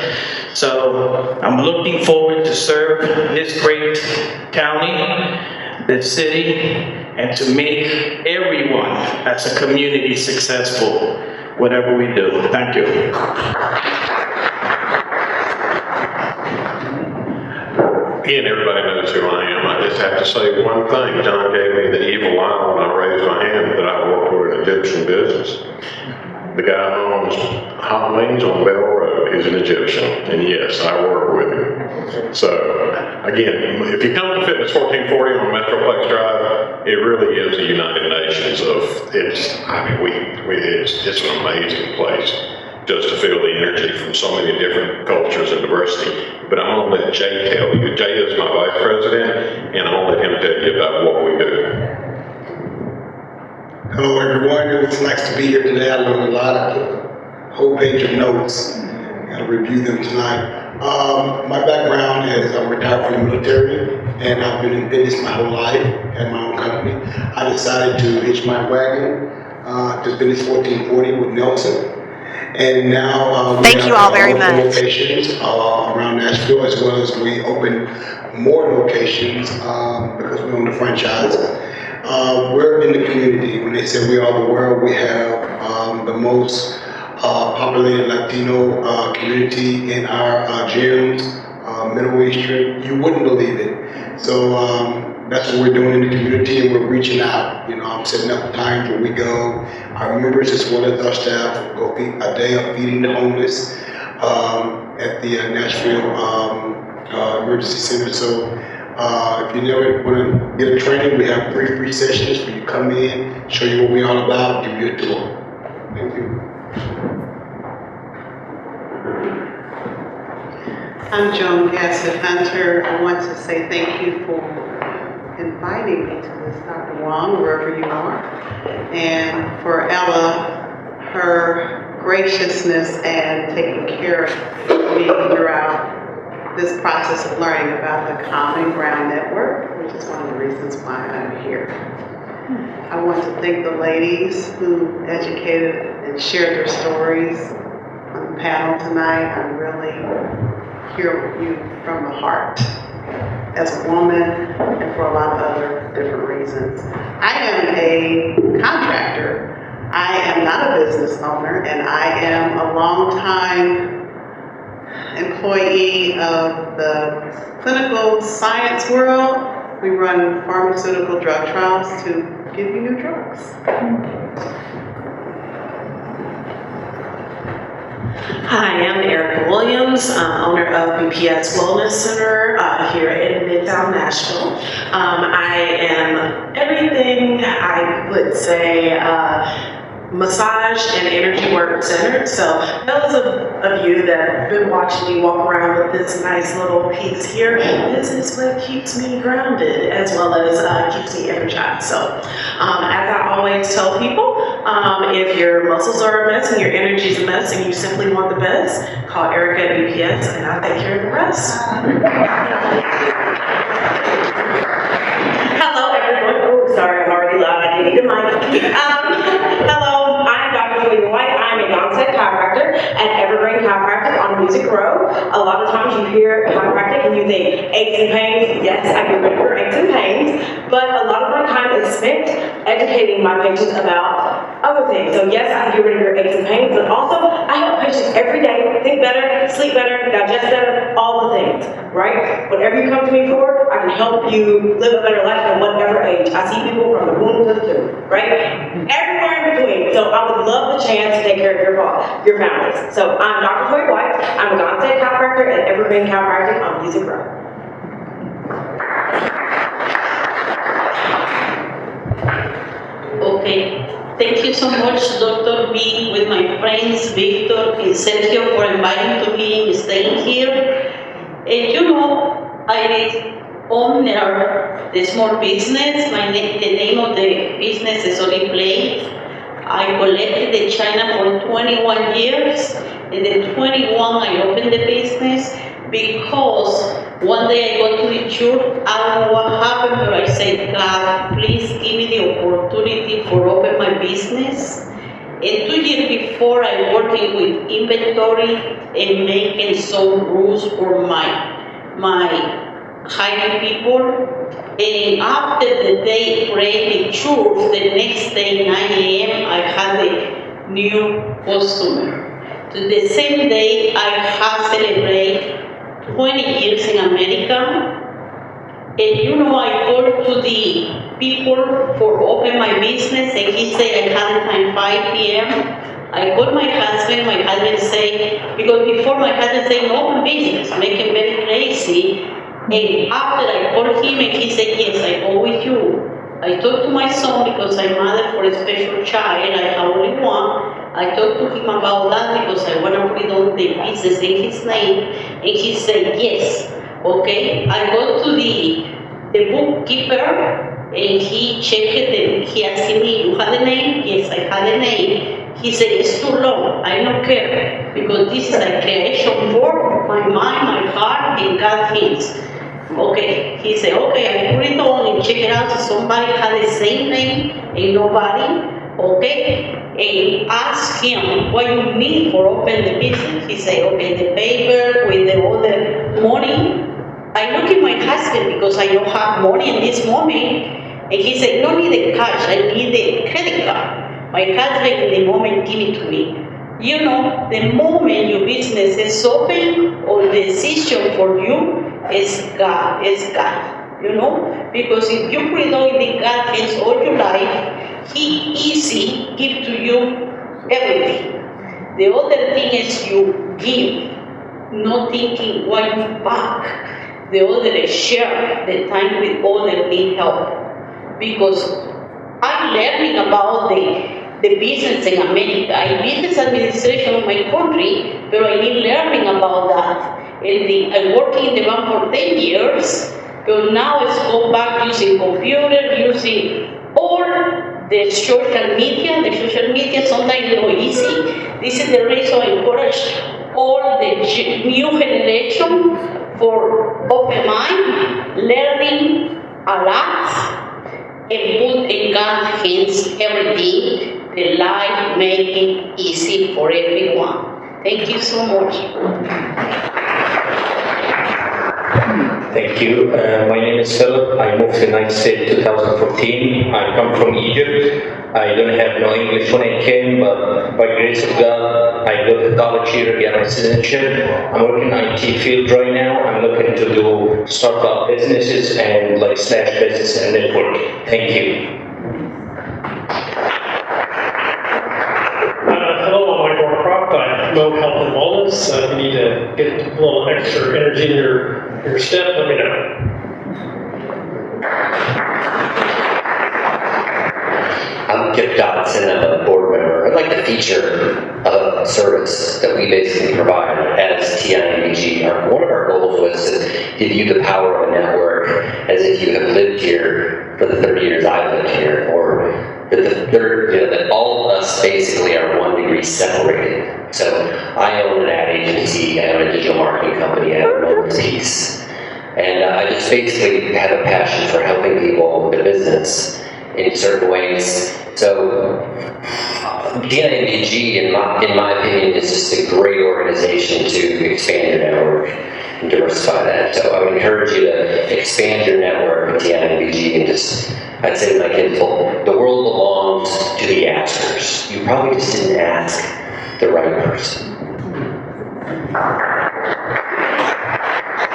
So I'm looking forward to serve this great county, this city, and to make everyone as a community successful, whatever we do. Thank you. Again, everybody knows who I am. I just have to say one thing. John gave me the evil eye when I raised my hand that I work for an Egyptian business. The guy who owns Hot Wings on Bell Road is an Egyptian, and yes, I work with him. So, again, if you come to Fitness 1440 on Metroplex Drive, it really is the United Nations of, it's an amazing place just to feel the energy from so many different cultures and diversity. But I'm gonna let Jay tell you. Jay is my vice president, and I'm gonna let him tell you about what we do. Hello everyone, it was nice to be here today. I learned a lot. I took a whole page of notes and I'll review them tonight. My background is I'm retired from the military and I've been in business my whole life, had my own company. I decided to hitch my wagon to Fitness 1440 with Nelson. And now we have all very much locations around Nashville, as well as we open more locations because we own the franchise. We're in the community. When they say we are the world, we have the most populated Latino community in our gyms, Middle Eastern. You wouldn't believe it. So that's what we're doing in the community, and we're reaching out. You know, I'm setting up times where we go. Our members, as well as our staff, go feed a day of feeding the homeless at the Nashville Emergency Center. So if you never want to get a training, we have 3 free sessions where you come in, show you what we're all about, give you a tour. Thank you. I'm Joan Gassett Hunter. I want to say thank you for inviting me to this, Dr. Wong, wherever you are. And for Ella, her graciousness and taking care of me throughout this process of learning about the Common Ground Network, which is one of the reasons why I'm here. I want to thank the ladies who educated and shared their stories on the panel tonight. I really hear you from the heart as a woman and for a lot of other different reasons. I am a contractor. I am not a business owner, and I am a longtime employee of the clinical science world. We run pharmaceutical drug trials to give you new drugs. Hi, I'm Erica Williams, owner of BPS Wellness Center here in Midtown Nashville. I am everything I would say massage and energy work centered. So those of you that have been watching me walk around with this nice little piece here, this is what keeps me grounded as well as keeps me energized. So as I always tell people, if your muscles are a mess and your energy is a mess and you simply want the best, call Erica at BPS and I'll take care of the rest. Hello everyone. Oh, sorry, I'm already loud. I need a mic. Hello, I'm Dr. Julie White. I'm a non-set chiropractor at Evergreen Chiropractic on Music Row. A lot of times you hear chiropractic and you think aches and pains. Yes, I get rid of your aches and pains, but a lot of my time is spent educating my patients about other things. So yes, I can get rid of your aches and pains, but also I help patients every day think better, sleep better, digest better, all the things, right? Whatever you come to me for, I can help you live a better life at whatever age. I see people from the womb to the tomb, right? Everywhere in between. So I would love the chance to take care of your families. So I'm Dr. Joy White. I'm a non-state chiropractor at Evergreen Chiropractic on Music Row. Okay. Thank you so much, Dr. B, with my friends Victor and Sergio for inviting to me and staying here. And you know, I own the small business. The name of the business is Olive Plate. I collected the China for 21 years. In the 21, I opened the business because one day I got to the church. I don't know what happened, but I said, God, please give me the opportunity for open my business. And 2 years before, I working with inventory and making some rules for my hiring people. And after the day prayed the church, the next day 9 a.m. I had a new customer. To the same day I had celebrated 20 years in America. And you know, I called to the people for open my business and he said I had time 5 p.m. I called my husband said, because before my husband said no open business, make him very crazy. And after I called him and he said, yes, I go with you. I talked to my son because I'm mother for a special child, I have only one. I talked to him about that because I want to put on the business in his name. And he said, yes. Okay, I go to the bookkeeper and he checked it and he asked me, you have the name? Yes, I have the name. He said, it's too long, I don't care, because this is a creation for my mind, my heart, and God thinks. Okay, he said, okay, I put it on and check it out. So somebody had the same name and nobody, okay? And ask him what you need for open the business. He said, okay, the paper with the other money. I look at my husband because I don't have money in this moment. And he said, no need the cash, I need the credit card. My husband in the moment give it to me. You know, the moment your business is open or the decision for you is God, you know? Because if you put it on in God's hands all your life, He easy give to you everything. The other thing is you give, not thinking what you back. The other is share the time with others need help. Because I'm learning about the business in America. I business administration of my country, but I need learning about that. And I worked in the bank for 10 years, but now it's go back using computer, using all the social media sometimes not easy. This is the reason I encourage all the new generation for open mind, learning a lot, and put in God's hands everything, the life making easy for everyone. Thank you so much. Thank you. My name is Philip. I moved to the United States in 2014. I come from Egypt. I don't have no English when I came, but by grace of God, I go to college here, get my citizenship. I'm working in the IT field right now. I'm looking to start up businesses and like slash business and network. Thank you. Hello, I'm Michael Croft. I promote health and wellness. If you need to get a little extra energy in your step, let me know. I'm Kip Dotson, I'm a board member. I'd like to feature a service that we basically provide as TIMBG. One of our goals was to give you the power of a network as if you have lived here for the 30 years I've lived here, or that all of us basically are 1 degree separated. So I own an ad agency, I own a digital marketing company, I own a mobile piece. And I just basically have a passion for helping people with business in certain ways. So TIMBG, in my opinion, is just a great organization to expand your network and diversify that. So I would encourage you to expand your network with TIMBG and just, I'd say to my kids, the world belongs to the askers. You probably just didn't ask the right person.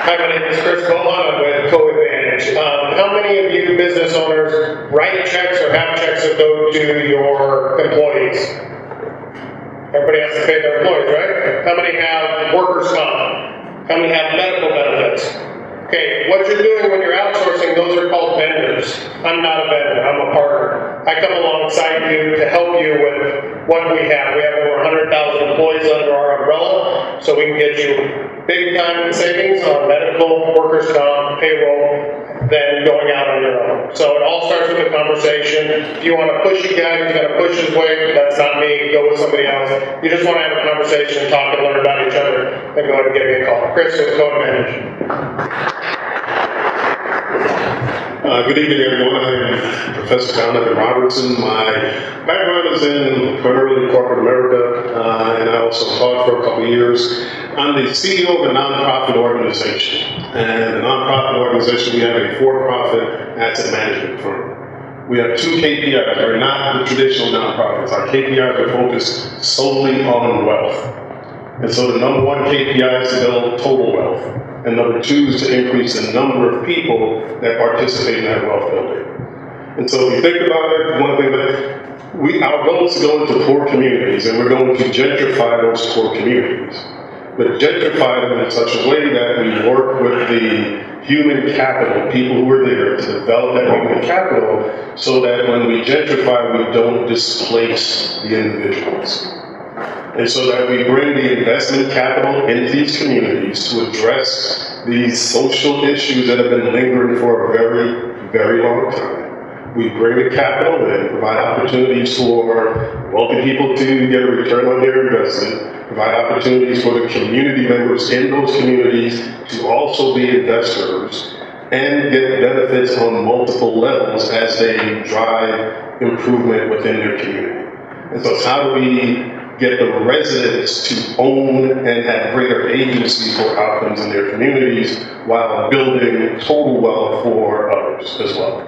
Hi, my name is Chris Bowman. I'm with Co-Advantage. How many of you business owners write checks or have checks that go to your employees? Everybody has to pay their employees, right? How many have workers' comp? How many have medical benefits? Okay, what you're doing when you're outsourcing, those are called vendors. I'm not a vendor, I'm a partner. I come alongside you to help you with what we have. We have over 100,000 employees under our umbrella, so we can get you big time savings on medical, workers' comp, payroll, than going out on your own. So it all starts with a conversation. If you want to push a guy who's going to push his way, that's not me, go with somebody else. You just want to have a conversation, talk and learn about each other, then go ahead and give me a call. Chris with Co-Advantage. Good evening, everyone. I'm Professor Jonathan Robertson. My background is in primarily corporate America, and I also taught for a couple of years. I'm the CEO of a nonprofit organization. And the nonprofit organization, we have a for-profit asset management firm. We have 2 KPIs. We're not the traditional nonprofits. Our KPIs are focused solely on wealth. And so the number 1 KPI is to build total wealth. And number 2 is to increase the number of people that participate in that wealth building. And so if you think about it, one thing that our goal is to go into poor communities, and we're going to gentrify those poor communities. But gentrify them in such a way that we work with the human capital, people who are there to develop that human capital, so that when we gentrify, we don't displace the individuals. And so that we bring the investment capital into these communities to address these social issues that have been lingering for a very, very long time. We bring the capital in, provide opportunities for wealthy people to get a return on their investment, provide opportunities for the community members in those communities to also be investors and get benefits on multiple levels as they drive improvement within their community. And so how do we get the residents to own and have greater agency for outcomes in their communities while building total wealth for others as well?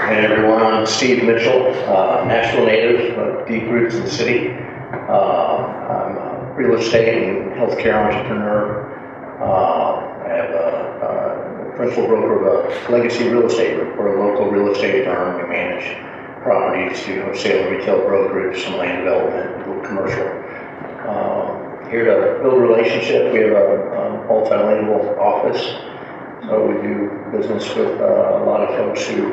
Hey everyone, I'm Steve Mitchell, Nashville native, deep roots in the city. I'm a real estate and healthcare entrepreneur. I have a principal broker of a legacy real estate group. We're a local real estate firm. We manage properties to wholesale and retail brokerage, some land development, a little commercial. Here to build a relationship. We have a multilingual office, so we do business with a lot of folks who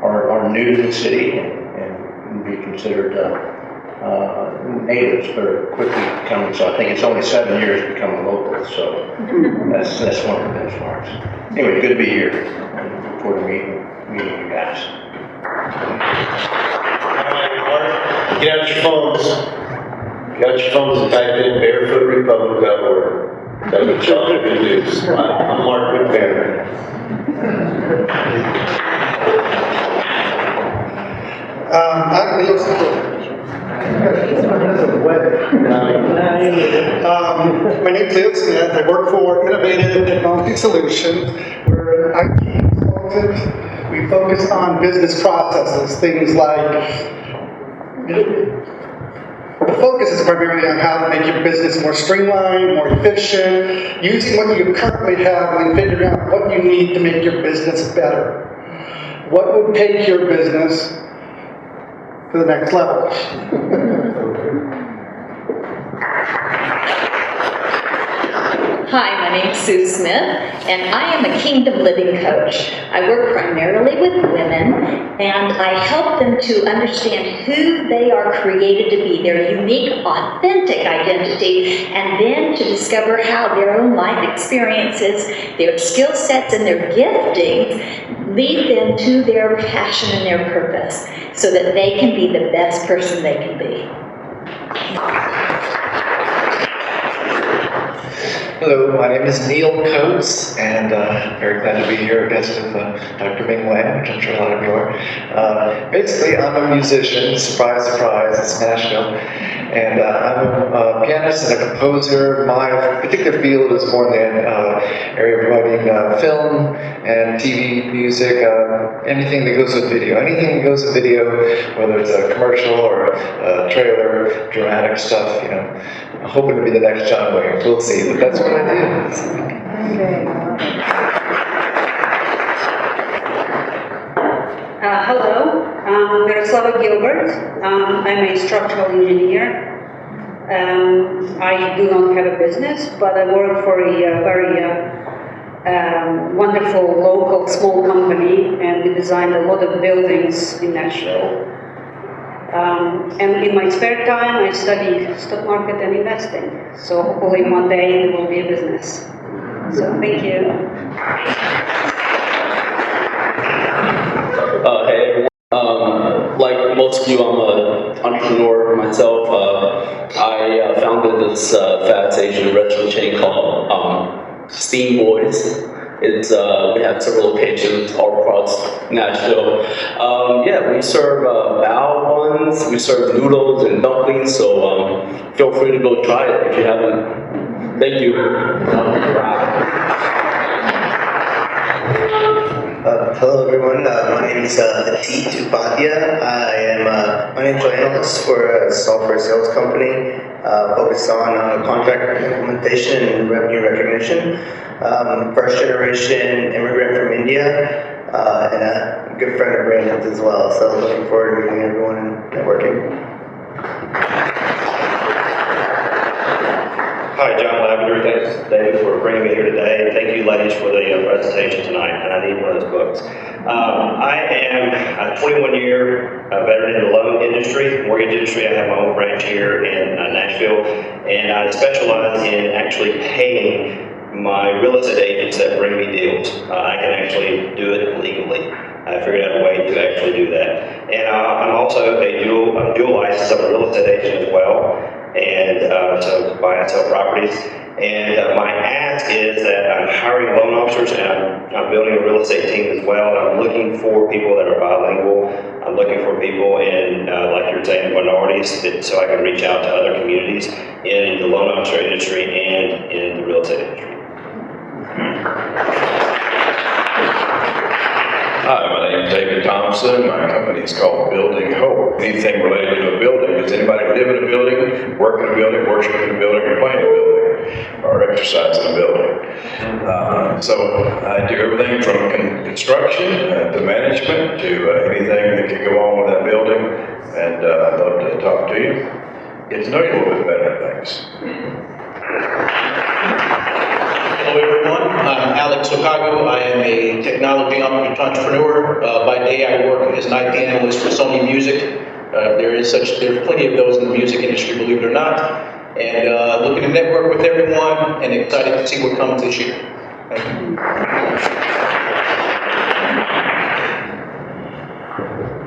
are new to the city and be considered natives, but are quickly becoming. So I think it's only 7 years becoming local. So that's one of the benchmarks. Anyway, good to be here. forward to meeting you guys. Get out your phones. Get out your phones and type in barefootrepublic.org. That's what y'all can do. I'm Mark McFerrin. I'm Neil my name's Neil Smith. I work for Innovative Technology Solutions. We're an IT consultant. We focus on business processes, things like the focus is primarily on how to make your business more streamlined, more efficient, using what you currently have and then figuring out what you need to make your business better. What would take your business to the next level? Hi, my name's Sue Smith, and I am a Kingdom Living coach. I work primarily with women, and I help them to understand who they are created to be, their unique, authentic identity, and then to discover how their own life experiences, their skill sets, and their giftings lead them to their passion and their purpose, so that they can be the best person they can be. Hello, my name is Neil Coates, and very glad to be here, a guest of Dr. Ming Wan, which I'm sure a lot of you are. Basically, I'm a musician, surprise, surprise, it's Nashville, and I'm a pianist and a composer. My particular field is more in the area of writing film and TV music, anything that goes with video. Anything that goes with video, whether it's a commercial or a trailer, dramatic stuff, you know. I'm hoping to be the next John Wayne. We'll see, but that's what I do. Hello, I'm Miroslava Gilbert. I'm a structural engineer. I do not have a business, but I work for a very wonderful local small company, and we designed a lot of buildings in Nashville. And in my spare time, I study stock market and investing. So hopefully one day it will be a business. So thank you. Hey everyone. Like most of you, I'm an entrepreneur myself. I founded this fast Asian restaurant chain called Steam Boys. It's we have several locations all across Nashville. Yeah, we serve bao buns, we serve noodles and dumplings, so feel free to go try it if you haven't. Thank you. Hello everyone, my name is Atit Upadhyay. I am a financial analyst for a software sales company focused on contract implementation and revenue recognition. First generation immigrant from India and a good friend of Brandon's as well, so looking forward to meeting everyone and networking. Hi, John Lavender. Thanks, David, for bringing me here today. Thank you, ladies, for the presentation tonight. And I need one of those books. I am a 21-year veteran in the loan industry, mortgage industry. I have my own branch here in Nashville, and I specialize in actually paying my real estate agents that bring me deals. I can actually do it legally. I figured out a way to actually do that. And I'm also I'm dual licensed. I'm a real estate agent as well. And so buy and sell properties. And my ask is that I'm hiring loan officers, and I'm building a real estate team as well. I'm looking for people that are bilingual. I'm looking for people in, like you're saying, minorities, so I can reach out to other communities in the loan officer industry and in the real estate industry. Hi, my name is David Thompson. My company is called Building Hope. Anything related to a building. Does anybody live in a building, work in a building, worship in a building, or play in a building, or exercise in a building? So I do everything from construction to management to anything that can go on with that building. And I'd love to talk to you, get to know you a little bit better. Thanks. Hello everyone, I'm Alex Okago. I am a technology entrepreneur. By day I work as an IT analyst for Sony Music. There's plenty of those in the music industry, believe it or not. And looking to network with everyone and excited to see what comes this year. Thank you.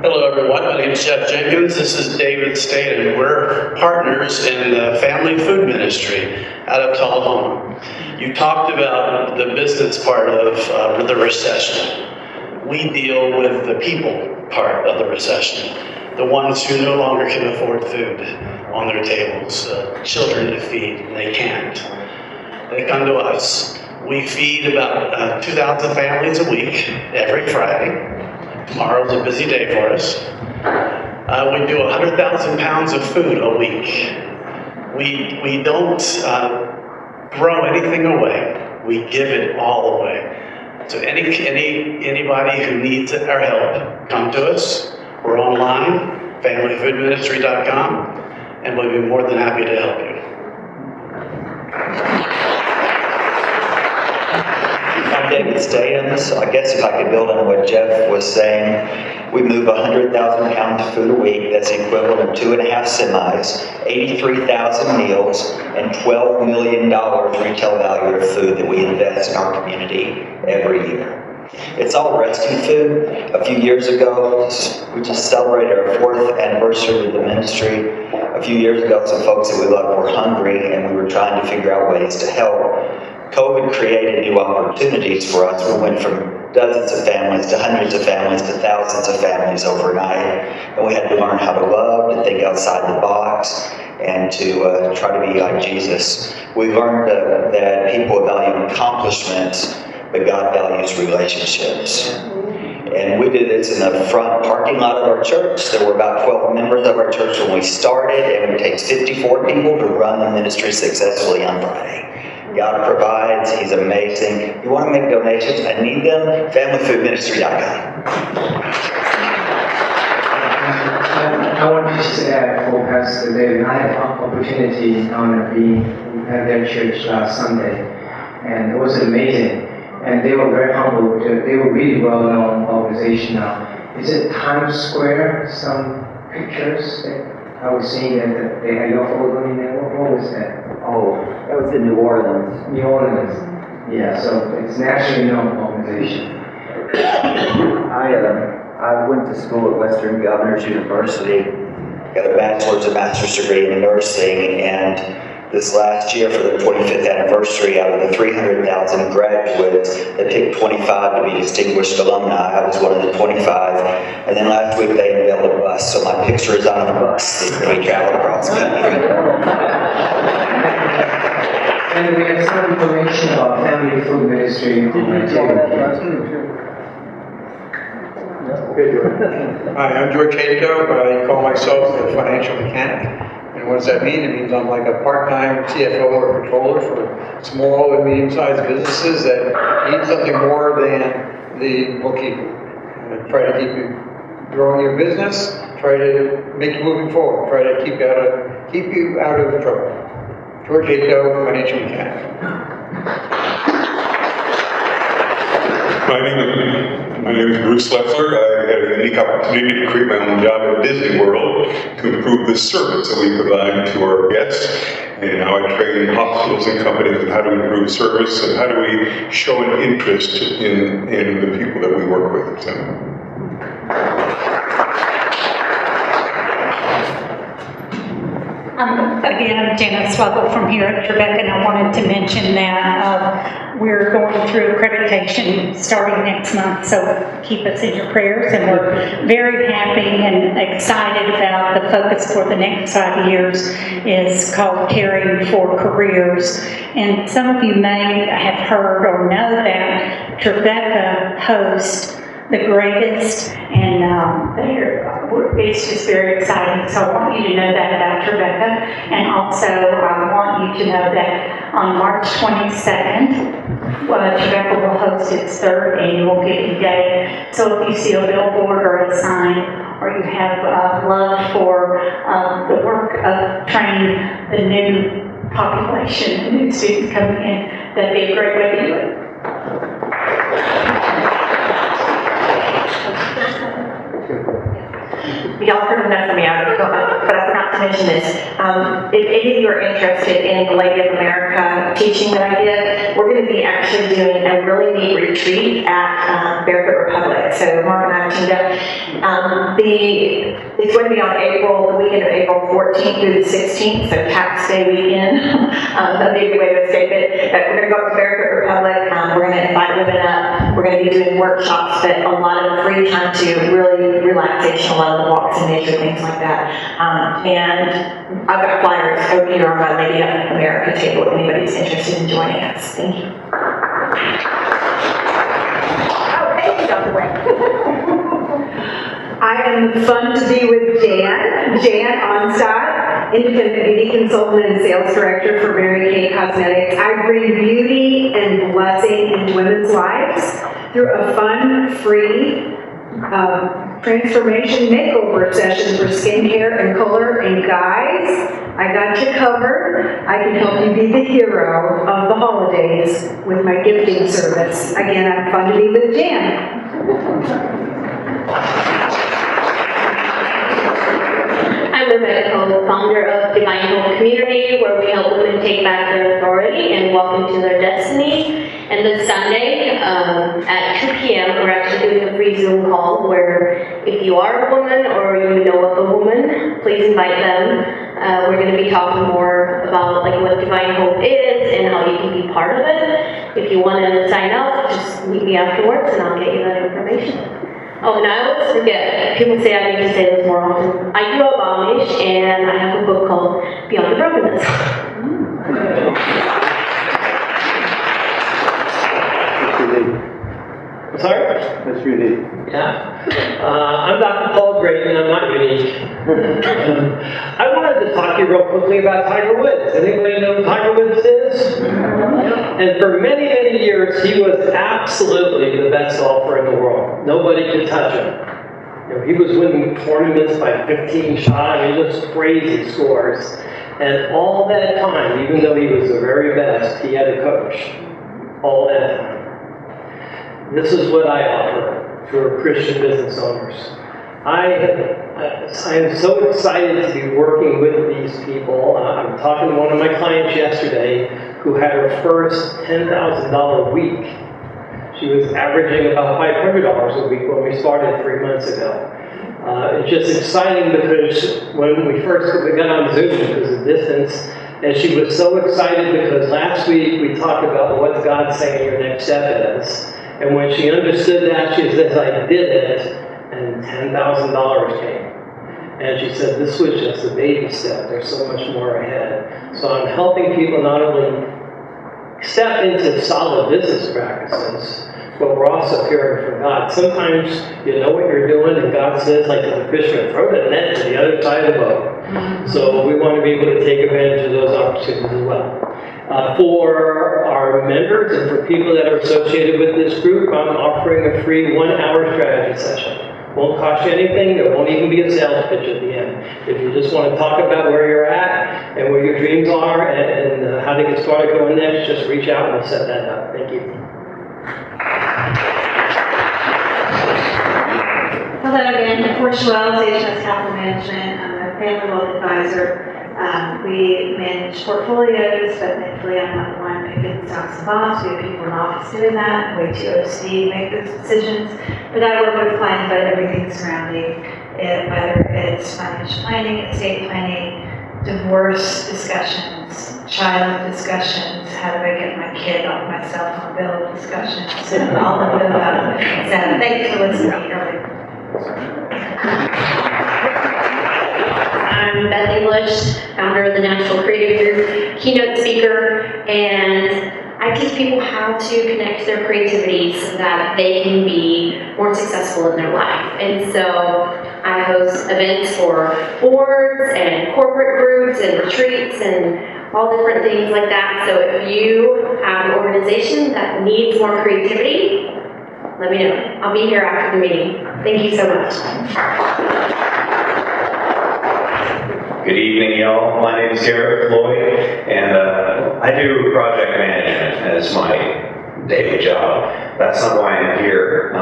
Hello, everyone. My name is Jeff Jenkins. This is David Staten. We're partners in the family food ministry out of Tullahoma. You talked about the business part of the recession. We deal with the people part of the recession, the ones who no longer can afford food on their tables, children to feed, and they can't. They come to us. We feed about 2,000 families a week, every Friday. Tomorrow's a busy day for us. We do 100,000 pounds of food a week. We don't throw anything away. We give it all away. So anybody who needs our help, come to us. We're online, familyfoodministry.com, and we'll be more than happy to help you. I'm David Staten. So I guess if I could build on what Jeff was saying, we move 100,000 pounds of food a week. That's the equivalent of 2.5 semis, 83,000 meals, and $12 million retail value of food that we invest in our community every year. It's all rescue food. A few years ago, we just celebrated our 4th anniversary of the ministry. A few years ago, some folks that we loved were hungry, and we were trying to figure out ways to help. COVID created new opportunities for us. We went from dozens of families to hundreds of families to thousands of families overnight. And we had to learn how to love, to think outside the box, and to try to be like Jesus. We learned that people value accomplishments, but God values relationships. And we did this in the front parking lot of our church. There were about 12 members of our church when we started, and it takes 54 people to run the ministry successfully on Friday. God provides. He's amazing. You want to make donations? I need them. familyfoodministry.com. I want to just add for Pastor David, I had an opportunity on being at their church last Sunday, and it was amazing. And they were very humble. They were really well-known organization now. Is it Times Square? Some pictures that I was seeing that they had your photo in there. What was that? Oh, that was in New Orleans. New Orleans. Yeah, so it's nationally known organization. I went to school at Western Governors University. Got a bachelor's and master's degree in nursing, and this last year for their 25th anniversary, out of the 300,000 graduates, they picked 25 to be distinguished alumni. I was one of the 25. And then last week they unveiled a bus, so my picture is on a bus that we traveled across the country. And we have some information about family food ministry. Hi, I'm George Hato. I call myself the financial mechanic. And what does that mean? It means I'm like a part-time CFO or controller for small and medium-sized businesses that need something more than the bookkeeping. And try to keep you growing your business, try to make you moving forward, try to keep you out of trouble. George Hato, financial mechanic. My name is Bruce Leffler. I had a unique opportunity to create my own job at Disney World to improve the service that we provide to our guests. And now I train hospitals and companies on how to improve service and how do we show an interest in the people that we work with. So. Again, I'm Janet Swubble from here at Tribeca, and I wanted to mention that we're going through accreditation starting next month, so keep us in your prayers, and we're very happy and excited about the focus for the next 5 years is called Caring for Careers. And some of you may have heard or know that Tribeca hosts the greatest, and it's just very exciting. So I want you to know that about Tribeca, and also I want you to know that on March 22nd, Tribeca will host its 3rd annual Giving Day. So if you see a billboard or a sign, or you have love for the work of training the new population, the new students coming in, that'd be a great way to do it. Y'all heard enough of me, but I'm not forgot to mention this. If any of you are interested in the Lady of America teaching that I did, we're going to be actually doing a really neat retreat at Barefoot Republic. So Mark and I teamed up. It's going to be on the weekend of April 14th through the 16th, so tax day weekend. That'd be a good way to escape it. But we're going to go up to Barefoot Republic. We're going to invite women up. We're going to be doing workshops, but a lot of free time to really relaxation, a lot of the walks in nature, things like that. And I've got flyers over here on my Lady of America table if anybody's interested in joining us. Thank you. Oh, thank you, Dr. Wayne. I am fun to be with Jan Onstad, independent beauty consultant and sales director for Mary Kay Cosmetics. I bring beauty and blessing into women's lives through a fun, free transformation makeover session for skincare and color. And guys, I got you covered. I can help you be the hero of the holidays with my gifting service. Again, I'm fun to be with Jan. I'm Rebecca Cole, founder of Divine Hope Community, where we help women take back their authority and walk into their destiny. And this Sunday at 2 p.m., we're actually doing a free Zoom call where if you are a woman or you know of a woman, please invite them. We're going to be talking more about what Divine Hope is and how you can be part of it. If you want to sign up, just meet me afterwards and I'll get you that information. Oh, and I always forget, people say I need to say this more often. I grew up Amish, and I have a book called Beyond the Brokenness. Sorry? That's unique. Yeah. I'm Dr. Paul Grayton, I'm not unique. I wanted to talk to you real quickly about Tiger Woods. Anybody know who Tiger Woods is? And for many, many years, he was absolutely the best golfer in the world. Nobody could touch him. He was winning tournaments by 15 shots. I mean, just crazy scores. And all that time, even though he was the very best, he had a coach. All that time. This is what I offer for Christian business owners. I am so excited to be working with these people. I'm talking to one of my clients yesterday who had her first $10,000 week. She was averaging about $500 a week when we started 3 months ago. It's just exciting because when we got on Zoom because of distance, and she was so excited because last week we talked about what God saying your next step is. And when she understood that, she says, I did it, and $10,000 came. And she said, this was just a baby step. There's so much more ahead. So I'm helping people not only step into solid business practices, but we're also caring for God. Sometimes you know what you're doing, and God says, like the fisherman, throw the net to the other side of the boat. So we want to be able to take advantage of those opportunities as well. For our members and for people that are associated with this group, I'm offering a free 1-hour strategy session. Won't cost you anything, there won't even be a sales pitch at the end. If you just want to talk about where you're at and where your dreams are and how to get started going next, just reach out and we'll set that up. Thank you. Hello again, Portia Wells, HMS Capital Management. I'm a family wealth advisor. We manage portfolios, but thankfully I'm not the one picking stocks and bonds. We have people in the office doing that, way too OCD make those decisions. But I work with clients about everything surrounding it, whether it's financial planning, estate planning, divorce discussions, child discussions, how do I get my kid off my cell phone bill discussions, and all of them. So thanks for listening earlier. I'm Beth English, founder of the National Creative Group, keynote speaker, and I teach people how to connect their creativity so that they can be more successful in their life. And so I host events for boards and corporate groups and retreats and all different things like that. So if you have an organization that needs more creativity, let me know. I'll be here after the meeting. Thank you so much. Good evening, y'all. My name is Garrett Floyd, and I do project management as my day job. That's not why I'm here.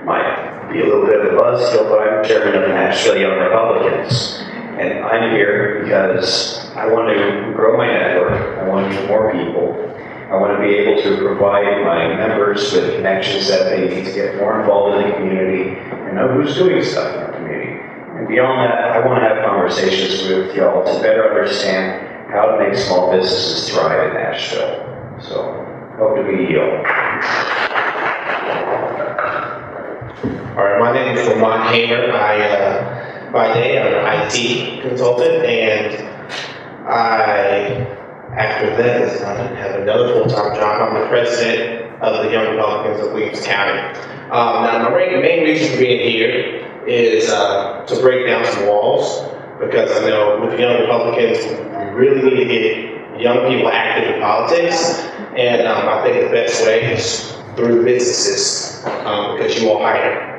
Might be a little bit of a buzzkill, but I'm chairman of the Nashville Young Republicans. And I'm here because I want to grow my network, I want to meet more people, I want to be able to provide my members with connections that they need to get more involved in the community and know who's doing stuff in our community. And beyond that, I want to have conversations with y'all to better understand how to make small businesses thrive in Nashville. So, hope to meet you all. All right, my name is Lamont Hamer. By day, I'm an IT consultant, and after this, I have another full-time job. I'm the president of the Young Republicans of Williams County. Now, my main reason for being here is to break down some walls, because I know with the Young Republicans, we really need to get young people active in politics, and I think the best way is through businesses, because you all hire.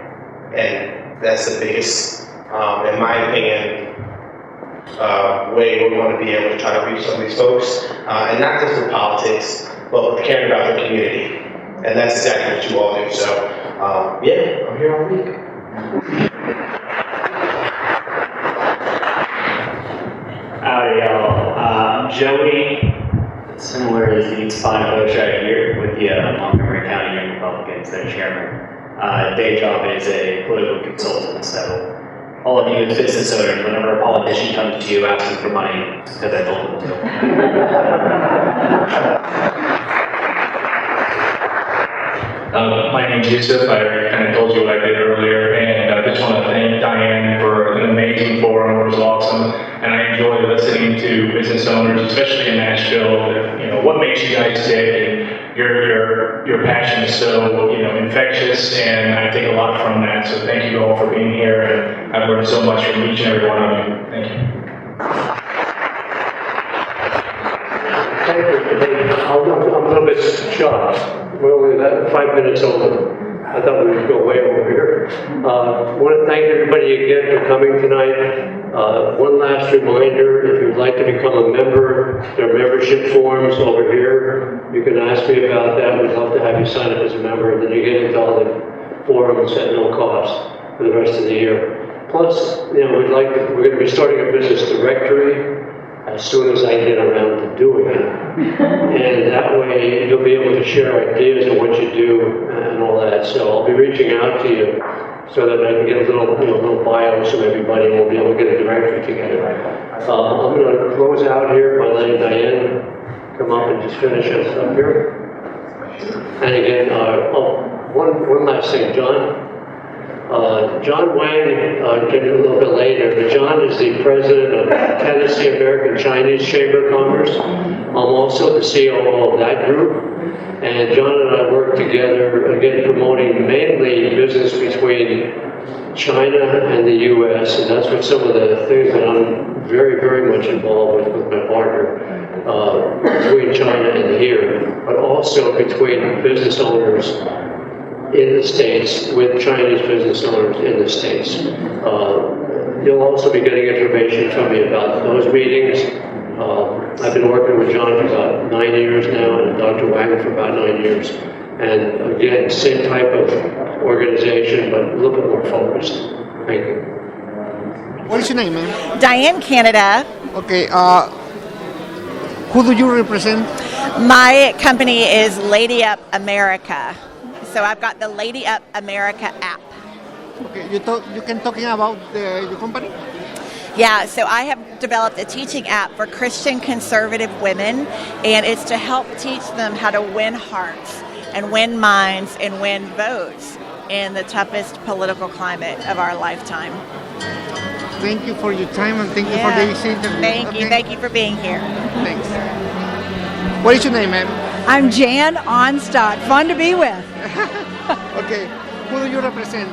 And that's the biggest, in my opinion, way we're going to be able to try to reach some of these folks, and not just with politics, but with caring about the community. And that's exactly what you all do. So, yeah, I'm here all week. Howdy, y'all. I'm Joey, similar as the spine coach right here with the Montgomery County Young Republicans, their chairman. Day job is a political consultant, so all of you as business owners, whenever a politician comes to you asking for money, it's because I told them to. My name is Yusuf. I kind of told you what I did earlier, and I just want to thank Diane for an amazing forum. It was awesome, and I enjoy listening to business owners, especially in Nashville. You know, what makes you guys tick, and your passion is so infectious, and I take a lot from that. So thank you all for being here, and I've learned so much from each and every one of you. Thank you. Thank you. I'm a little bit shocked. We're only 5 minutes over. I thought we would go way over here. I want to thank everybody again for coming tonight. One last reminder, if you'd like to become a member, there are membership forms over here. You can ask me about that. We'd love to have you sign up as a member, and then you get into all the forums at no cost for the rest of the year. Plus, we're going to be starting a business directory as soon as I get around to doing it. And that way you'll be able to share ideas of what you do and all that. So I'll be reaching out to you so that I can get a little bios from everybody, and we'll be able to get a directory together. I'm going to close out here by letting Diane come up and just finish us up here. And again, one last thing, John. John Wang came a little bit later, but John is the president of Tennessee American Chinese Chamber of Commerce. I'm also the COO of that group. And John and I work together, again, promoting mainly business between China and the U.S., and that's what some of the things that I'm very, very much involved with my partner, between China and here, but also between business owners in the States with Chinese business owners in the States. You'll also be getting information from me about those meetings. I've been working with John for about 9 years now, and Dr. Wagner for about 9 years. And again, same type of organization, but a little bit more focused. Thank you. What is your name, ma'am? Diane, Canada. Okay, who do you represent? My company is Lady Up America. So I've got the Lady Up America app. Okay, you can talking about your company? Yeah, so I have developed a teaching app for Christian conservative women, and it's to help teach them how to win hearts and win minds and win votes in the toughest political climate of our lifetime. Thank you for your time, and thank you for this interview. Thank you for being here. Thanks. What is your name, ma'am? I'm Jan Onstadt. Fun to be with. Okay, who do you represent?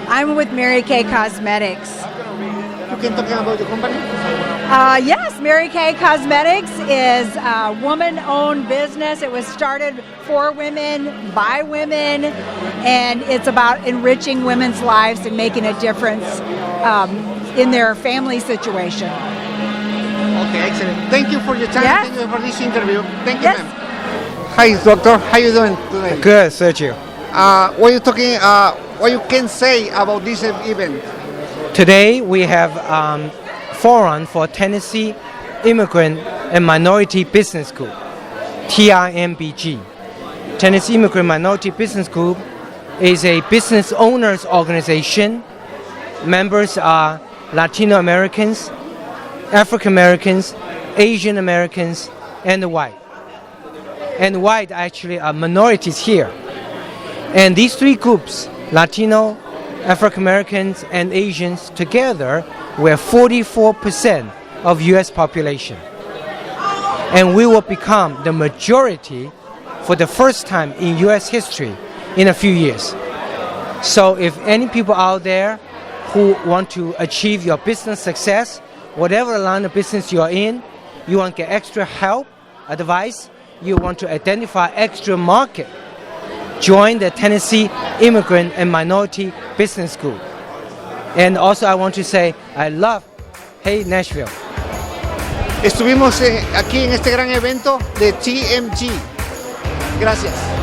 I'm with Mary Kay Cosmetics. You can talk about the company? Yes, Mary Kay Cosmetics is a woman-owned business. It was started for women, by women, and it's about enriching women's lives and making a difference in their family situation. Okay, excellent. Thank you for your time. Yes. Thank you for this interview. Thank you, ma'am. Hi, doctor. How you doing today? Good, Sergio. What you can say about this event? Today we have forum for Tennessee Immigrant and Minority Business Group, TIMBG. Tennessee Immigrant Minority Business Group is a business owners organization. Members are Latino Americans, African Americans, Asian Americans, and white. And white actually are minorities here. And these three groups, Latino, African Americans, and Asians together, we're 44% of US population. And we will become the majority for the first time in US history in a few years. So if any people out there who want to achieve your business success, whatever line of business you are in, you want to get extra help, advice, you want to identify extra market, join the Tennessee Immigrant and Minority Business Group. And also I want to say, I love Hey Nashville. Estuvimos aquí en este gran evento de TMG. Gracias.